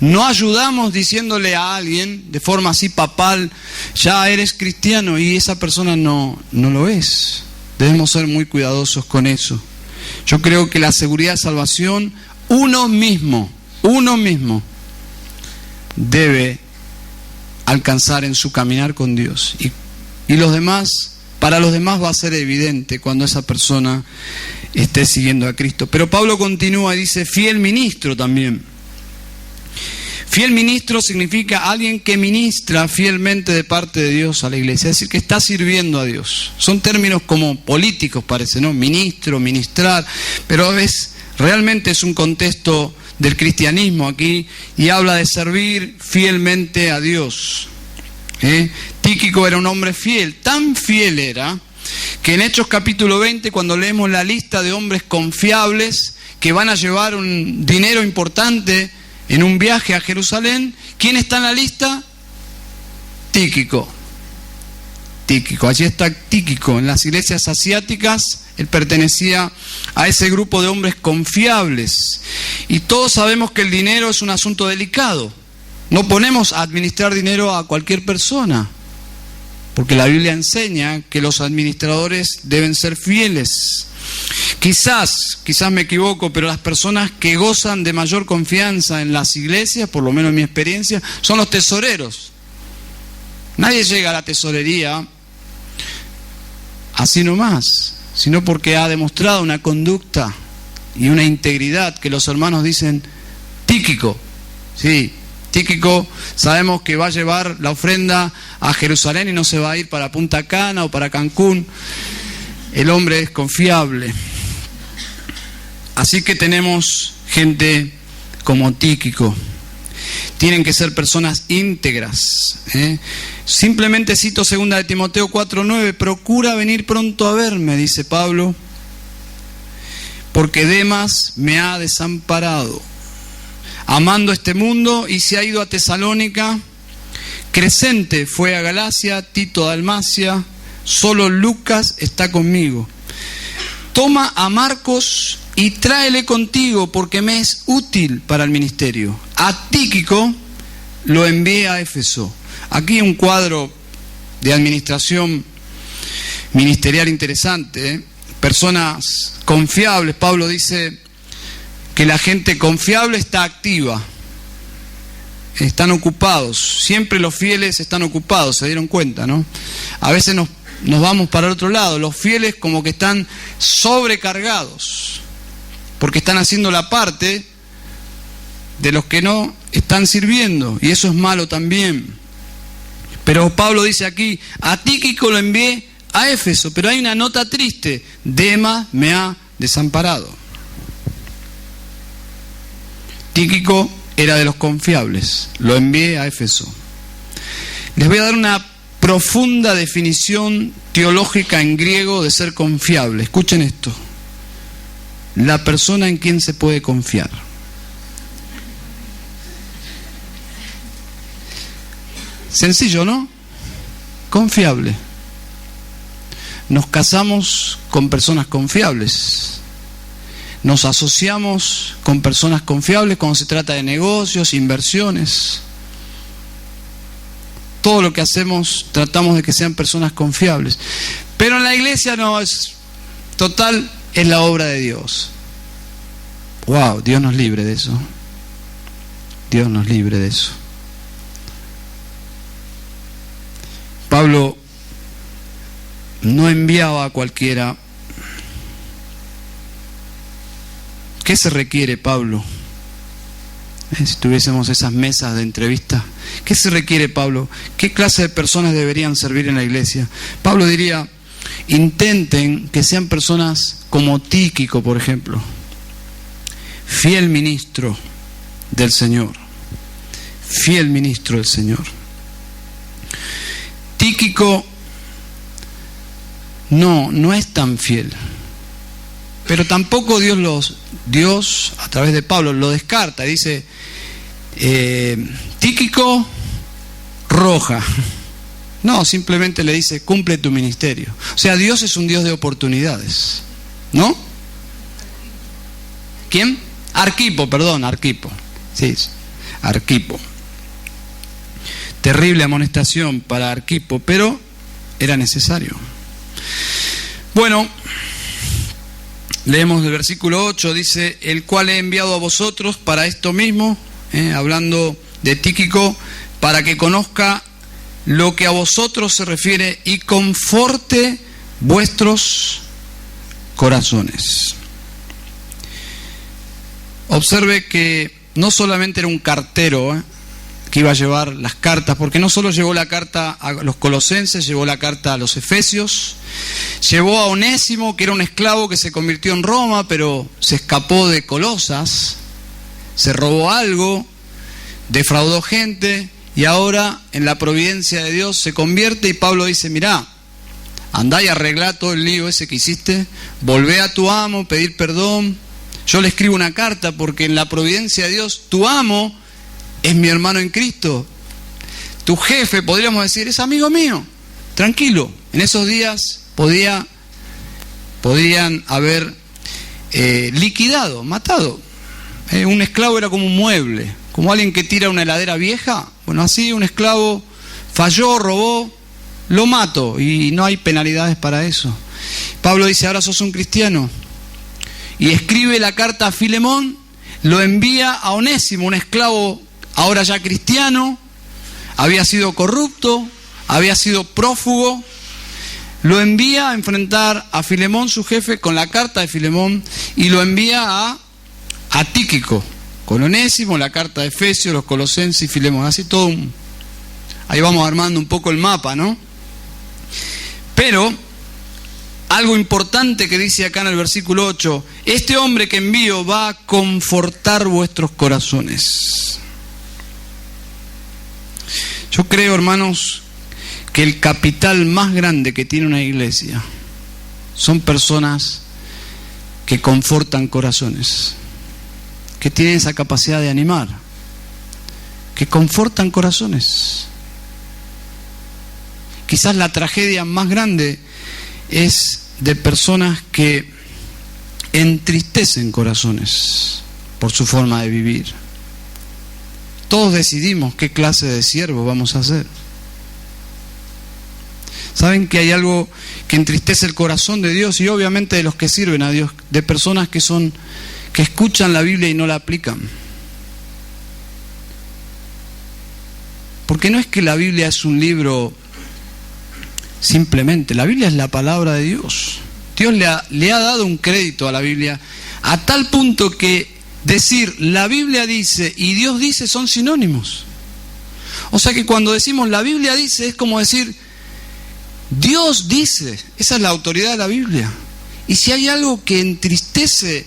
no ayudamos diciéndole a alguien de forma así papal, ya eres cristiano, y esa persona no lo es. Debemos ser muy cuidadosos con eso. Yo creo que la seguridad de salvación, uno mismo debe alcanzar en su caminar con Dios. Y los demás, para los demás va a ser evidente cuando esa persona esté siguiendo a Cristo. Pero Pablo continúa y dice, fiel ministro también. Fiel ministro significa alguien que ministra fielmente de parte de Dios a la iglesia, es decir, que está sirviendo a Dios. Son términos como políticos, parece, ¿no? Ministro, ministrar, pero realmente es un contexto del cristianismo aquí, y habla de servir fielmente a Dios. Tíquico era un hombre fiel, tan fiel era que en Hechos capítulo 20, cuando leemos la lista de hombres confiables que van a llevar un dinero importante en un viaje a Jerusalén, ¿quién está en la lista? Tíquico. Allí está Tíquico. En las iglesias asiáticas él pertenecía a ese grupo de hombres confiables. Y todos sabemos que el dinero es un asunto delicado. No ponemos a administrar dinero a cualquier persona. porque la Biblia enseña que los administradores deben ser fieles. Quizás me equivoco, pero las personas que gozan de mayor confianza en las iglesias, por lo menos en mi experiencia, son los tesoreros. Nadie llega a la tesorería así nomás, sino porque ha demostrado una conducta y una integridad que los hermanos dicen: Tíquico, sí, Tíquico, sabemos que va a llevar la ofrenda a Jerusalén y no se va a ir para Punta Cana o para Cancún. El hombre es confiable. Así que tenemos gente como Tíquico. Tienen que ser personas íntegras. Simplemente cito 2 de Timoteo 4:9, procura venir pronto a verme, dice Pablo, porque Demas me ha desamparado, amando este mundo, y se ha ido a Tesalónica. Crescente fue a Galacia, Tito a Dalmacia, solo Lucas está conmigo. Toma a Marcos y tráele contigo, porque me es útil para el ministerio. A Tíquico lo envié a Éfeso. Aquí un cuadro de administración ministerial interesante, Personas confiables. Pablo dice que la gente confiable está activa, están ocupados. Siempre los fieles están ocupados, se dieron cuenta, ¿no? A veces nos vamos para el otro lado. Los fieles como que están sobrecargados, porque están haciendo la parte de los que no están sirviendo, y eso es malo también. Pero Pablo dice aquí: a Tíquico lo envié a Éfeso, pero hay una nota triste: Demas me ha desamparado. Tíquico era de los confiables, lo envié a Éfeso. Les voy a dar una profunda definición teológica en griego de ser confiable. Escuchen esto: la persona en quien se puede confiar. Sencillo, ¿no? Confiable. Nos casamos con personas confiables. Nos asociamos con personas confiables cuando se trata de negocios, inversiones. Todo lo que hacemos tratamos de que sean personas confiables. Pero en la iglesia no es total, es la obra de Dios. Wow, Dios nos libre de eso. Dios nos libre de eso. Pablo no enviaba a cualquiera. ¿Qué se requiere, Pablo? Si tuviésemos esas mesas de entrevista, ¿qué se requiere, Pablo? ¿Qué clase de personas deberían servir en la iglesia? Pablo diría: intenten que sean personas como Tíquico, por ejemplo, fiel ministro del Señor, fiel ministro del Señor. Tíquico no es tan fiel, pero tampoco Dios a través de Pablo lo descarta. Dice: Tíquico, roja. No, simplemente le dice: cumple tu ministerio. O sea, Dios es un Dios de oportunidades, ¿no? ¿Quién? Arquipo. Sí, Arquipo. Terrible amonestación para Arquipo, pero era necesario. Bueno, leemos el versículo 8, dice: el cual he enviado a vosotros para esto mismo, hablando de Tíquico, para que conozca lo que a vosotros se refiere y conforte vuestros corazones. Observe que no solamente era un cartero, que iba a llevar las cartas, porque no solo llevó la carta a los colosenses, llevó la carta a los efesios, llevó a Onésimo, que era un esclavo que se convirtió en Roma, pero se escapó de Colosas, se robó algo, defraudó gente, y ahora en la providencia de Dios se convierte, y Pablo dice: mirá, andá y arreglá todo el lío ese que hiciste, volvé a tu amo, pedir perdón. Yo le escribo una carta porque en la providencia de Dios tu amo es mi hermano en Cristo. Tu jefe, podríamos decir, es amigo mío. Tranquilo. En esos días podían haber liquidado, matado. Un esclavo era como un mueble, como alguien que tira una heladera vieja. Bueno, así un esclavo falló, robó, lo mato y no hay penalidades para eso. Pablo dice, ahora sos un cristiano. Y escribe la carta a Filemón, lo envía a Onésimo, un esclavo ahora ya cristiano, había sido corrupto, había sido prófugo. Lo envía a enfrentar a Filemón, su jefe, con la carta de Filemón, y lo envía a Tíquico, con Onésimo, la carta de Efesios, los Colosenses y Filemón. Así todo ahí vamos armando un poco el mapa, ¿no? Pero algo importante que dice acá en el versículo 8, este hombre que envío va a confortar vuestros corazones. Yo creo, hermanos, que el capital más grande que tiene una iglesia son personas que confortan corazones, que tienen esa capacidad de animar, que confortan corazones. Quizás la tragedia más grande es de personas que entristecen corazones por su forma de vivir. Todos decidimos qué clase de siervo vamos a ser. Saben que hay algo que entristece el corazón de Dios y obviamente de los que sirven a Dios, de personas que escuchan la Biblia y no la aplican. Porque no es que la Biblia es un libro simplemente, la Biblia es la palabra de Dios. Dios le ha dado un crédito a la Biblia a tal punto que decir la Biblia dice y Dios dice son sinónimos. O sea que cuando decimos la Biblia dice es como decir Dios dice, esa es la autoridad de la Biblia. Y si hay algo que entristece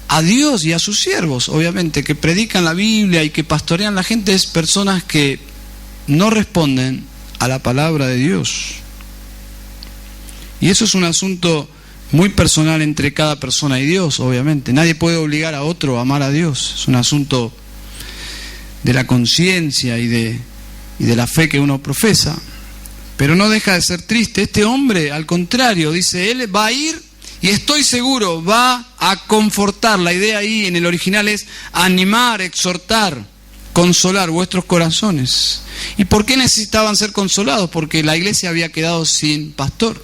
a Dios y a sus siervos, obviamente, que predican la Biblia y que pastorean la gente, es personas que no responden a la palabra de Dios. Y eso es un asunto muy personal entre cada persona y Dios, obviamente. Nadie puede obligar a otro a amar a Dios. Es un asunto de la conciencia y de la fe que uno profesa. Pero no deja de ser triste. Este hombre, al contrario, dice, él va a ir y estoy seguro, va a confortar. La idea ahí en el original es animar, exhortar, consolar vuestros corazones. ¿Y por qué necesitaban ser consolados? Porque la iglesia había quedado sin pastor.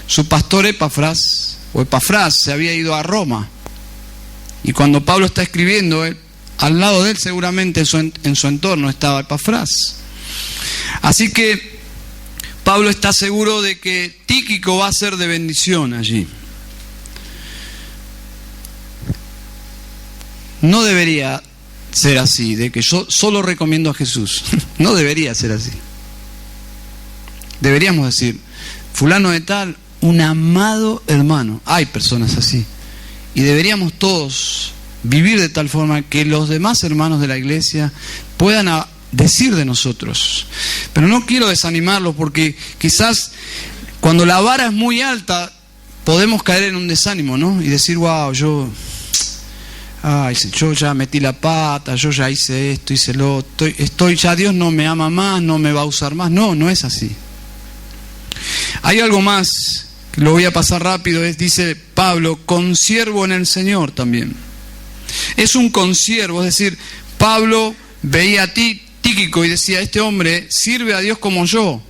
Su pastor Epafras se había ido a Roma. Y cuando Pablo está escribiendo, al lado de él seguramente en su entorno estaba Epafras. Así que Pablo está seguro de que Tíquico va a ser de bendición allí. No debería ser así, de que yo solo recomiendo a Jesús. No debería ser así. Deberíamos decir, fulano de tal, un amado hermano. Hay personas así. Y deberíamos todos vivir de tal forma que los demás hermanos de la iglesia puedan decir de nosotros. Pero no quiero desanimarlos porque quizás cuando la vara es muy alta podemos caer en un desánimo, ¿no? Y decir, wow, yo ya metí la pata, yo ya hice esto, hice lo otro, ya Dios no me ama más, no me va a usar más. No es así. Hay algo más, lo voy a pasar rápido, dice Pablo, consiervo en el Señor también. Es un consiervo, es decir, Pablo veía a Tíquico y decía, este hombre sirve a Dios como yo.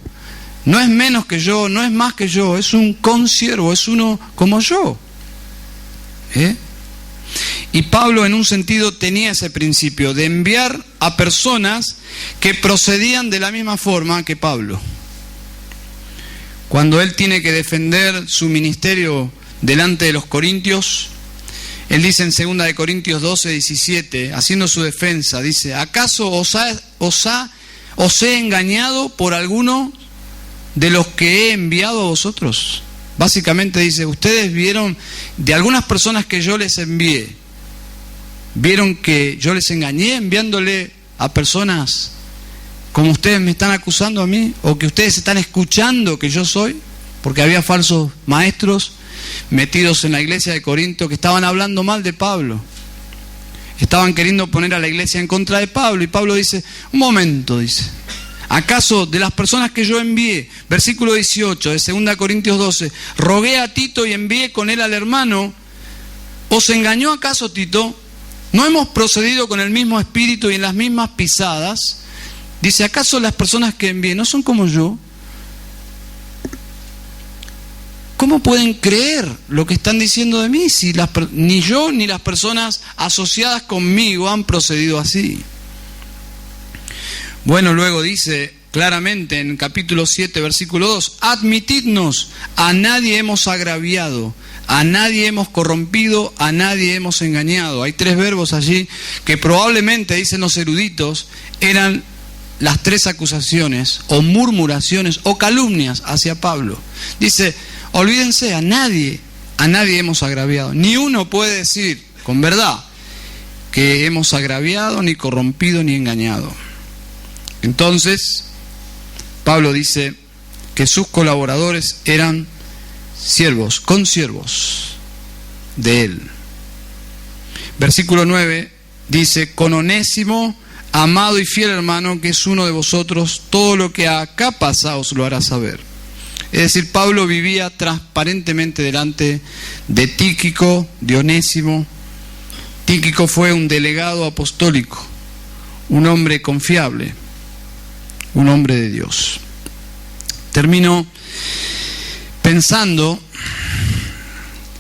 No es menos que yo, no es más que yo, es un consiervo, es uno como yo. Y Pablo en un sentido tenía ese principio de enviar a personas que procedían de la misma forma que Pablo. Cuando él tiene que defender su ministerio delante de los corintios, él dice en 2 de Corintios 12, 17, haciendo su defensa, dice, ¿acaso os he engañado por alguno de los que he enviado a vosotros? Básicamente dice, ustedes vieron, de algunas personas que yo les envié, vieron que yo les engañé enviándole a personas como ustedes me están acusando a mí, o que ustedes están escuchando que yo soy, porque había falsos maestros metidos en la iglesia de Corinto que estaban hablando mal de Pablo. Estaban queriendo poner a la iglesia en contra de Pablo. Y Pablo dice, un momento, dice, ¿acaso de las personas que yo envié, versículo 18 de 2 Corintios 12, rogué a Tito y envié con él al hermano, ¿os engañó acaso Tito? ¿No hemos procedido con el mismo espíritu y en las mismas pisadas? Dice, ¿acaso las personas que envié no son como yo? ¿Cómo pueden creer lo que están diciendo de mí si ni yo ni las personas asociadas conmigo han procedido así? Bueno, luego dice claramente en capítulo 7, versículo 2, admitidnos, a nadie hemos agraviado, a nadie hemos corrompido, a nadie hemos engañado. Hay 3 verbos allí que probablemente, dicen los eruditos, eran las 3 acusaciones o murmuraciones o calumnias hacia Pablo. Dice, olvídense, a nadie hemos agraviado. Ni uno puede decir con verdad que hemos agraviado, ni corrompido, ni engañado. Entonces, Pablo dice que sus colaboradores eran siervos, consiervos de él. Versículo 9 dice, con Onésimo, amado y fiel hermano, que es uno de vosotros, todo lo que acá pasa os lo hará saber. Es decir, Pablo vivía transparentemente delante de Tíquico, de Onésimo. Tíquico fue un delegado apostólico, un hombre confiable, un hombre de Dios. Termino pensando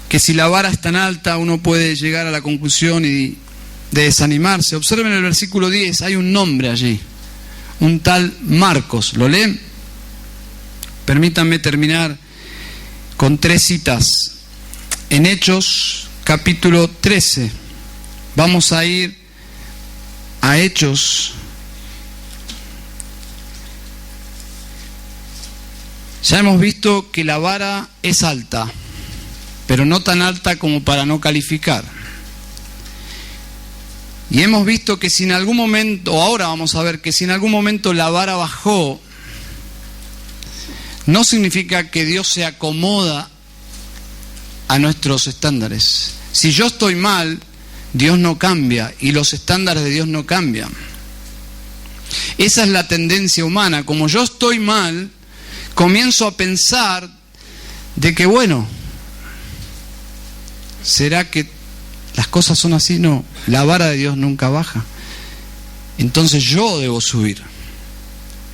que si la vara es tan alta, uno puede llegar a la conclusión de desanimarse. Observen el versículo 10, hay un nombre allí, un tal Marcos. ¿Lo leen? Permítanme terminar con 3 citas. En Hechos, capítulo 13. Vamos a ir a Hechos. Ya hemos visto que la vara es alta, pero no tan alta como para no calificar. Y hemos visto que si en algún momento, o ahora vamos a ver que si en algún momento la vara bajó, no significa que Dios se acomoda a nuestros estándares. Si yo estoy mal, Dios no cambia y los estándares de Dios no cambian. Esa es la tendencia humana. Como yo estoy mal, comienzo a pensar de que, bueno, ¿será que las cosas son así? No, la vara de Dios nunca baja. Entonces yo debo subir.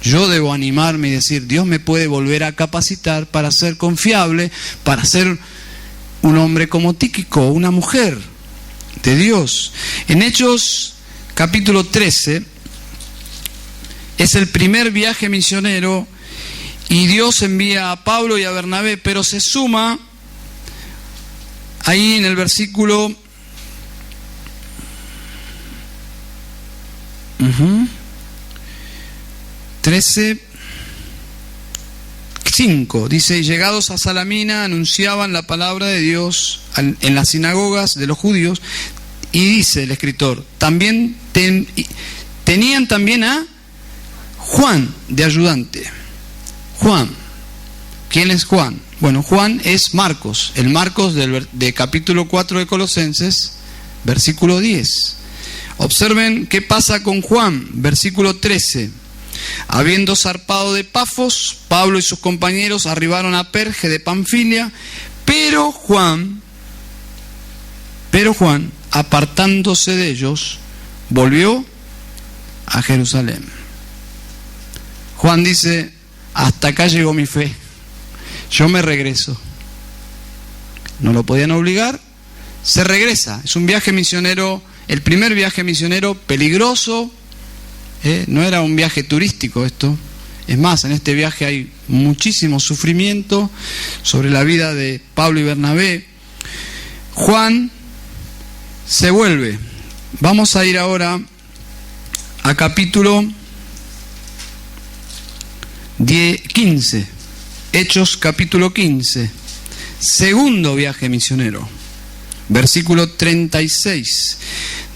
Yo debo animarme y decir, Dios me puede volver a capacitar para ser confiable, para ser un hombre como Tíquico, una mujer de Dios. En Hechos capítulo 13 es el primer viaje misionero y Dios envía a Pablo y a Bernabé, pero se suma ahí en el versículo 13:5, dice, y llegados a Salamina anunciaban la palabra de Dios en las sinagogas de los judíos, y dice el escritor, también tenían también a Juan de ayudante. Juan, ¿quién es Juan? Bueno, Juan es Marcos, el Marcos de capítulo 4 de Colosenses, versículo 10. Observen qué pasa con Juan, versículo 13. Habiendo zarpado de Pafos, Pablo y sus compañeros arribaron a Perge de Panfilia, pero Juan, apartándose de ellos, volvió a Jerusalén. Juan dice, hasta acá llegó mi fe, yo me regreso. No lo podían obligar, se regresa. Es un viaje misionero, el primer viaje misionero peligroso. No era un viaje turístico esto. Es más, en este viaje hay muchísimo sufrimiento sobre la vida de Pablo y Bernabé. Juan se vuelve. Vamos a ir ahora a capítulo 15. Hechos capítulo 15. Segundo viaje misionero. Versículo 36.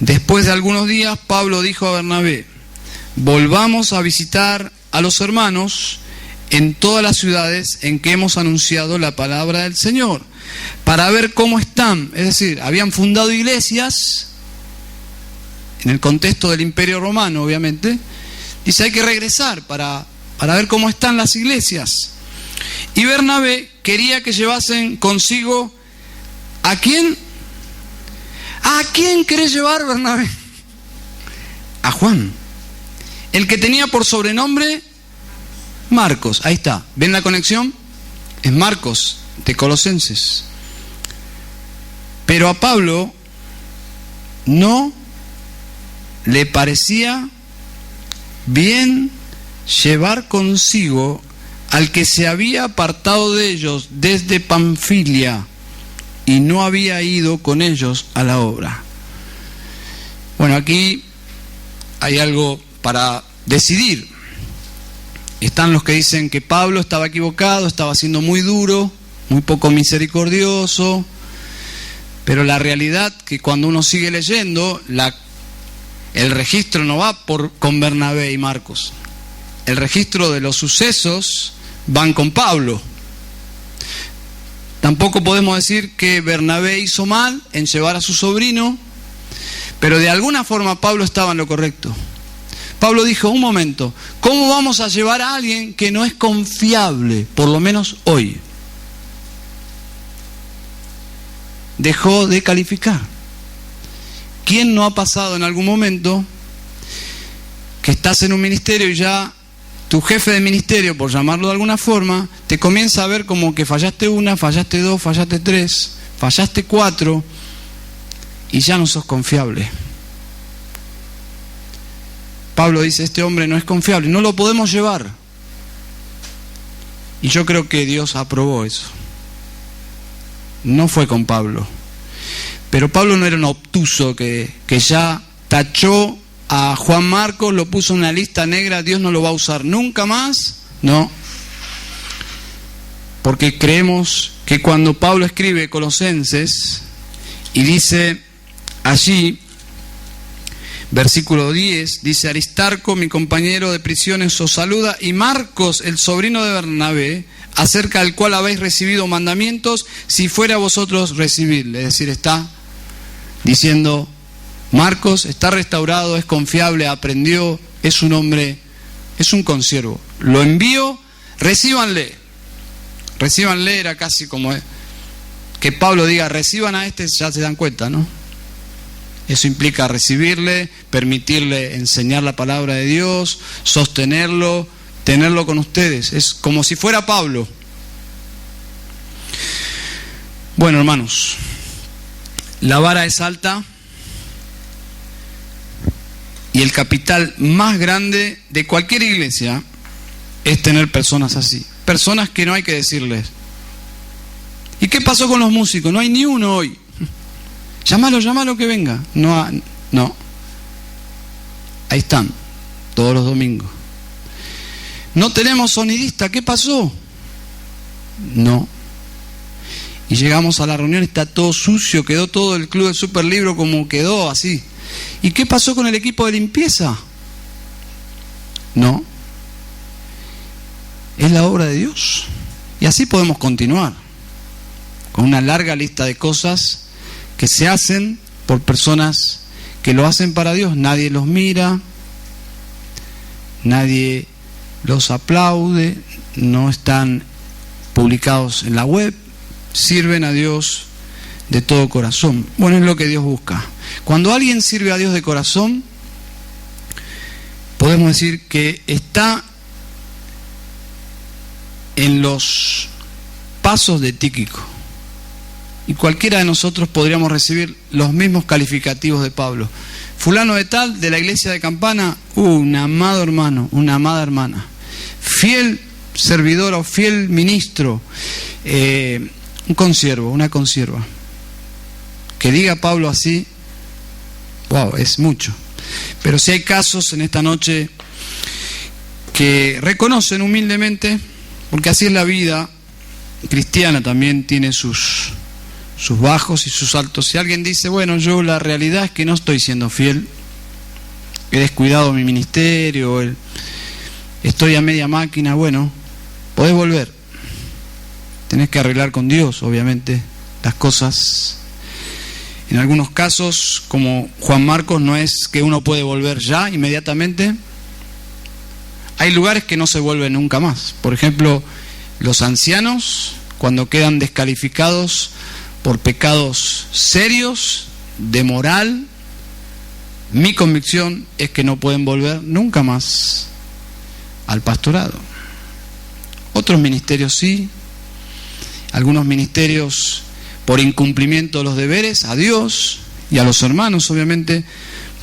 Después de algunos días, Pablo dijo a Bernabé, volvamos a visitar a los hermanos en todas las ciudades en que hemos anunciado la palabra del Señor, para ver cómo están. Es decir, habían fundado iglesias en el contexto del Imperio Romano, obviamente. Dice, hay que regresar para ver cómo están las iglesias. Y Bernabé quería que llevasen consigo ¿a quién? ¿A quién querés llevar, Bernabé? A Juan, el que tenía por sobrenombre Marcos. Ahí está. ¿Ven la conexión? Es Marcos, de Colosenses. Pero a Pablo no le parecía bien llevar consigo al que se había apartado de ellos desde Panfilia y no había ido con ellos a la obra. Bueno, aquí hay algo para decidir. Están los que dicen que Pablo estaba equivocado, estaba siendo muy duro, muy poco misericordioso, pero la realidad que cuando uno sigue leyendo, el registro no va con Bernabé y Marcos. El registro de los sucesos van con Pablo. Tampoco podemos decir que Bernabé hizo mal en llevar a su sobrino, pero de alguna forma Pablo estaba en lo correcto. Pablo dijo, un momento, ¿cómo vamos a llevar a alguien que no es confiable, por lo menos hoy? Dejó de calificar. ¿Quién no ha pasado en algún momento que estás en un ministerio y ya tu jefe de ministerio, por llamarlo de alguna forma, te comienza a ver como que fallaste una, fallaste dos, fallaste tres, fallaste cuatro y ya no sos confiable? Pablo dice, este hombre no es confiable, no lo podemos llevar. Y yo creo que Dios aprobó eso. No fue con Pablo. Pero Pablo no era un obtuso que ya tachó a Juan Marcos, lo puso en una lista negra, Dios no lo va a usar nunca más. No. Porque creemos que cuando Pablo escribe Colosenses y dice allí, versículo 10, dice, Aristarco, mi compañero de prisiones, os saluda, y Marcos, el sobrino de Bernabé, acerca del cual habéis recibido mandamientos, si fuera vosotros recibirle. Es decir, está diciendo, Marcos está restaurado, es confiable, aprendió, es un hombre, es un consiervo. Lo envío, recíbanle. Recíbanle era casi como que Pablo diga, reciban a este, ya se dan cuenta, ¿no? Eso implica recibirle, permitirle enseñar la palabra de Dios, sostenerlo, tenerlo con ustedes. Es como si fuera Pablo. Bueno, hermanos, la vara es alta y el capital más grande de cualquier iglesia es tener personas así. Personas que no hay que decirles. ¿Y qué pasó con los músicos? No hay ni uno hoy. Llámalo que venga. No. Ahí están, todos los domingos. No tenemos sonidista, ¿qué pasó? No. Y llegamos a la reunión, está todo sucio, quedó todo el club del Superlibro como quedó, así. ¿Y qué pasó con el equipo de limpieza? No. Es la obra de Dios. Y así podemos continuar, con una larga lista de cosas que se hacen por personas que lo hacen para Dios. Nadie los mira, nadie los aplaude, no están publicados en la web, sirven a Dios de todo corazón. Bueno, es lo que Dios busca. Cuando alguien sirve a Dios de corazón, podemos decir que está en los pasos de Tíquico. Y cualquiera de nosotros podríamos recibir los mismos calificativos de Pablo. Fulano de tal, de la iglesia de Campana, un amado hermano, una amada hermana. Fiel servidor o fiel ministro, un consiervo, una consierva. Que diga Pablo así, wow, es mucho. Pero si hay casos en esta noche que reconocen humildemente, porque así es la vida cristiana, también tiene sus bajos y sus altos. Si alguien dice, bueno, yo la realidad es que no estoy siendo fiel, he descuidado mi ministerio, estoy a media máquina, bueno, podés volver. Tenés que arreglar con Dios, obviamente, las cosas. En algunos casos, como Juan Marcos, no es que uno puede volver ya, inmediatamente. Hay lugares que no se vuelven nunca más. Por ejemplo, los ancianos, cuando quedan descalificados por pecados serios, de moral, Mi convicción es que no pueden volver nunca más al pastorado. Otros ministerios sí, algunos ministerios por incumplimiento de los deberes a Dios y a los hermanos, obviamente,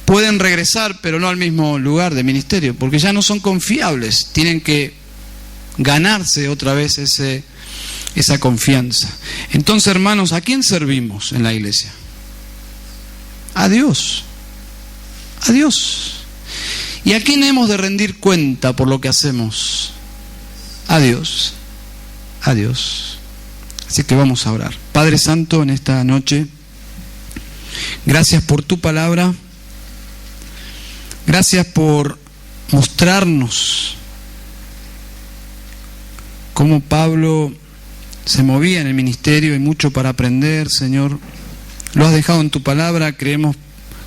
pueden regresar, pero no al mismo lugar de ministerio, porque ya no son confiables, tienen que ganarse otra vez esa confianza. Entonces, hermanos, ¿a quién servimos en la iglesia? A Dios. A Dios. ¿Y a quién hemos de rendir cuenta por lo que hacemos? A Dios. A Dios. Así que vamos a orar. Padre Santo, en esta noche, gracias por tu palabra. Gracias por mostrarnos cómo Pablo se movía en el ministerio. Hay mucho para aprender, Señor. Lo has dejado en tu palabra, creemos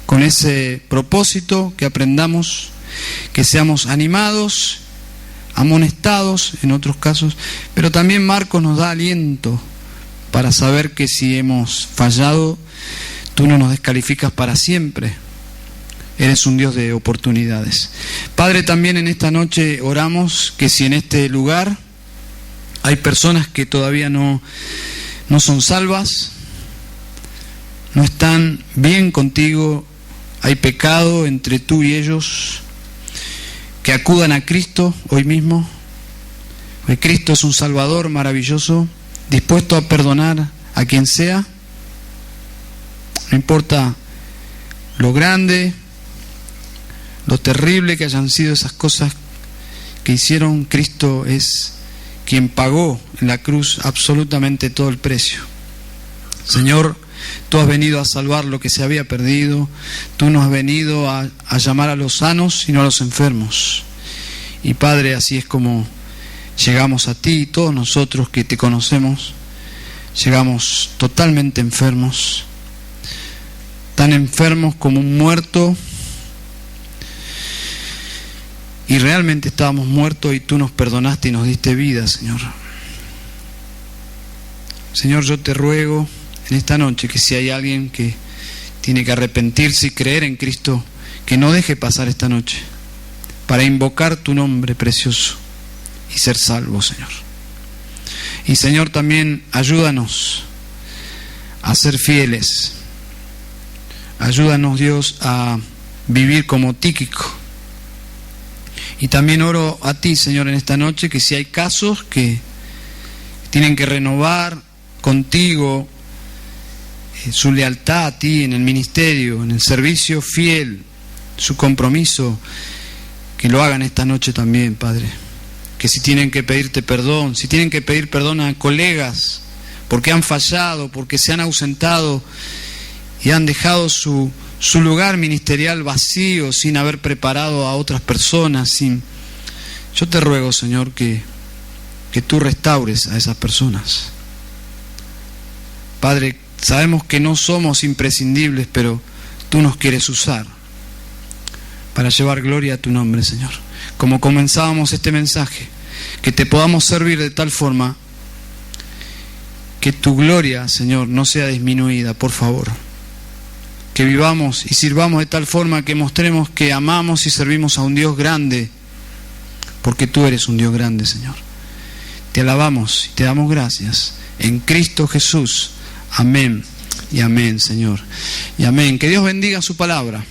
con ese propósito que aprendamos, que seamos animados, amonestados en otros casos, pero también Marcos nos da aliento para saber que si hemos fallado, tú no nos descalificas para siempre. Eres un Dios de oportunidades. Padre, también en esta noche oramos que si en este lugar hay personas que todavía no son salvas, no están bien contigo, hay pecado entre tú y ellos, que acudan a Cristo hoy mismo. Hoy Cristo es un Salvador maravilloso, dispuesto a perdonar a quien sea, no importa lo grande, lo terrible que hayan sido esas cosas que hicieron. Cristo es quien pagó en la cruz absolutamente todo el precio. Señor, tú has venido a salvar lo que se había perdido, tú nos has venido a llamar a los sanos y no a los enfermos. Y Padre, así es como llegamos a ti, y todos nosotros que te conocemos, llegamos totalmente enfermos, tan enfermos como un muerto, y realmente estábamos muertos y tú nos perdonaste y nos diste vida, Señor. Señor, yo te ruego en esta noche que si hay alguien que tiene que arrepentirse y creer en Cristo, que no deje pasar esta noche para invocar tu nombre precioso y ser salvo, Señor. Y Señor, también ayúdanos a ser fieles. Ayúdanos, Dios, a vivir como Tíquico. Y también oro a ti, Señor, en esta noche, que si hay casos que tienen que renovar contigo su lealtad a ti en el ministerio, en el servicio fiel, su compromiso, que lo hagan esta noche también, Padre. Que si tienen que pedirte perdón, si tienen que pedir perdón a colegas porque han fallado, porque se han ausentado y han dejado su lugar ministerial vacío, sin haber preparado a otras personas, yo te ruego, Señor, que tú restaures a esas personas. Padre, sabemos que no somos imprescindibles, pero tú nos quieres usar para llevar gloria a tu nombre, Señor. Como comenzábamos este mensaje, que te podamos servir de tal forma que tu gloria, Señor, no sea disminuida, por favor. Que vivamos y sirvamos de tal forma que mostremos que amamos y servimos a un Dios grande, porque tú eres un Dios grande, Señor. Te alabamos y te damos gracias en Cristo Jesús. Amén y amén, Señor. Y amén. Que Dios bendiga su palabra.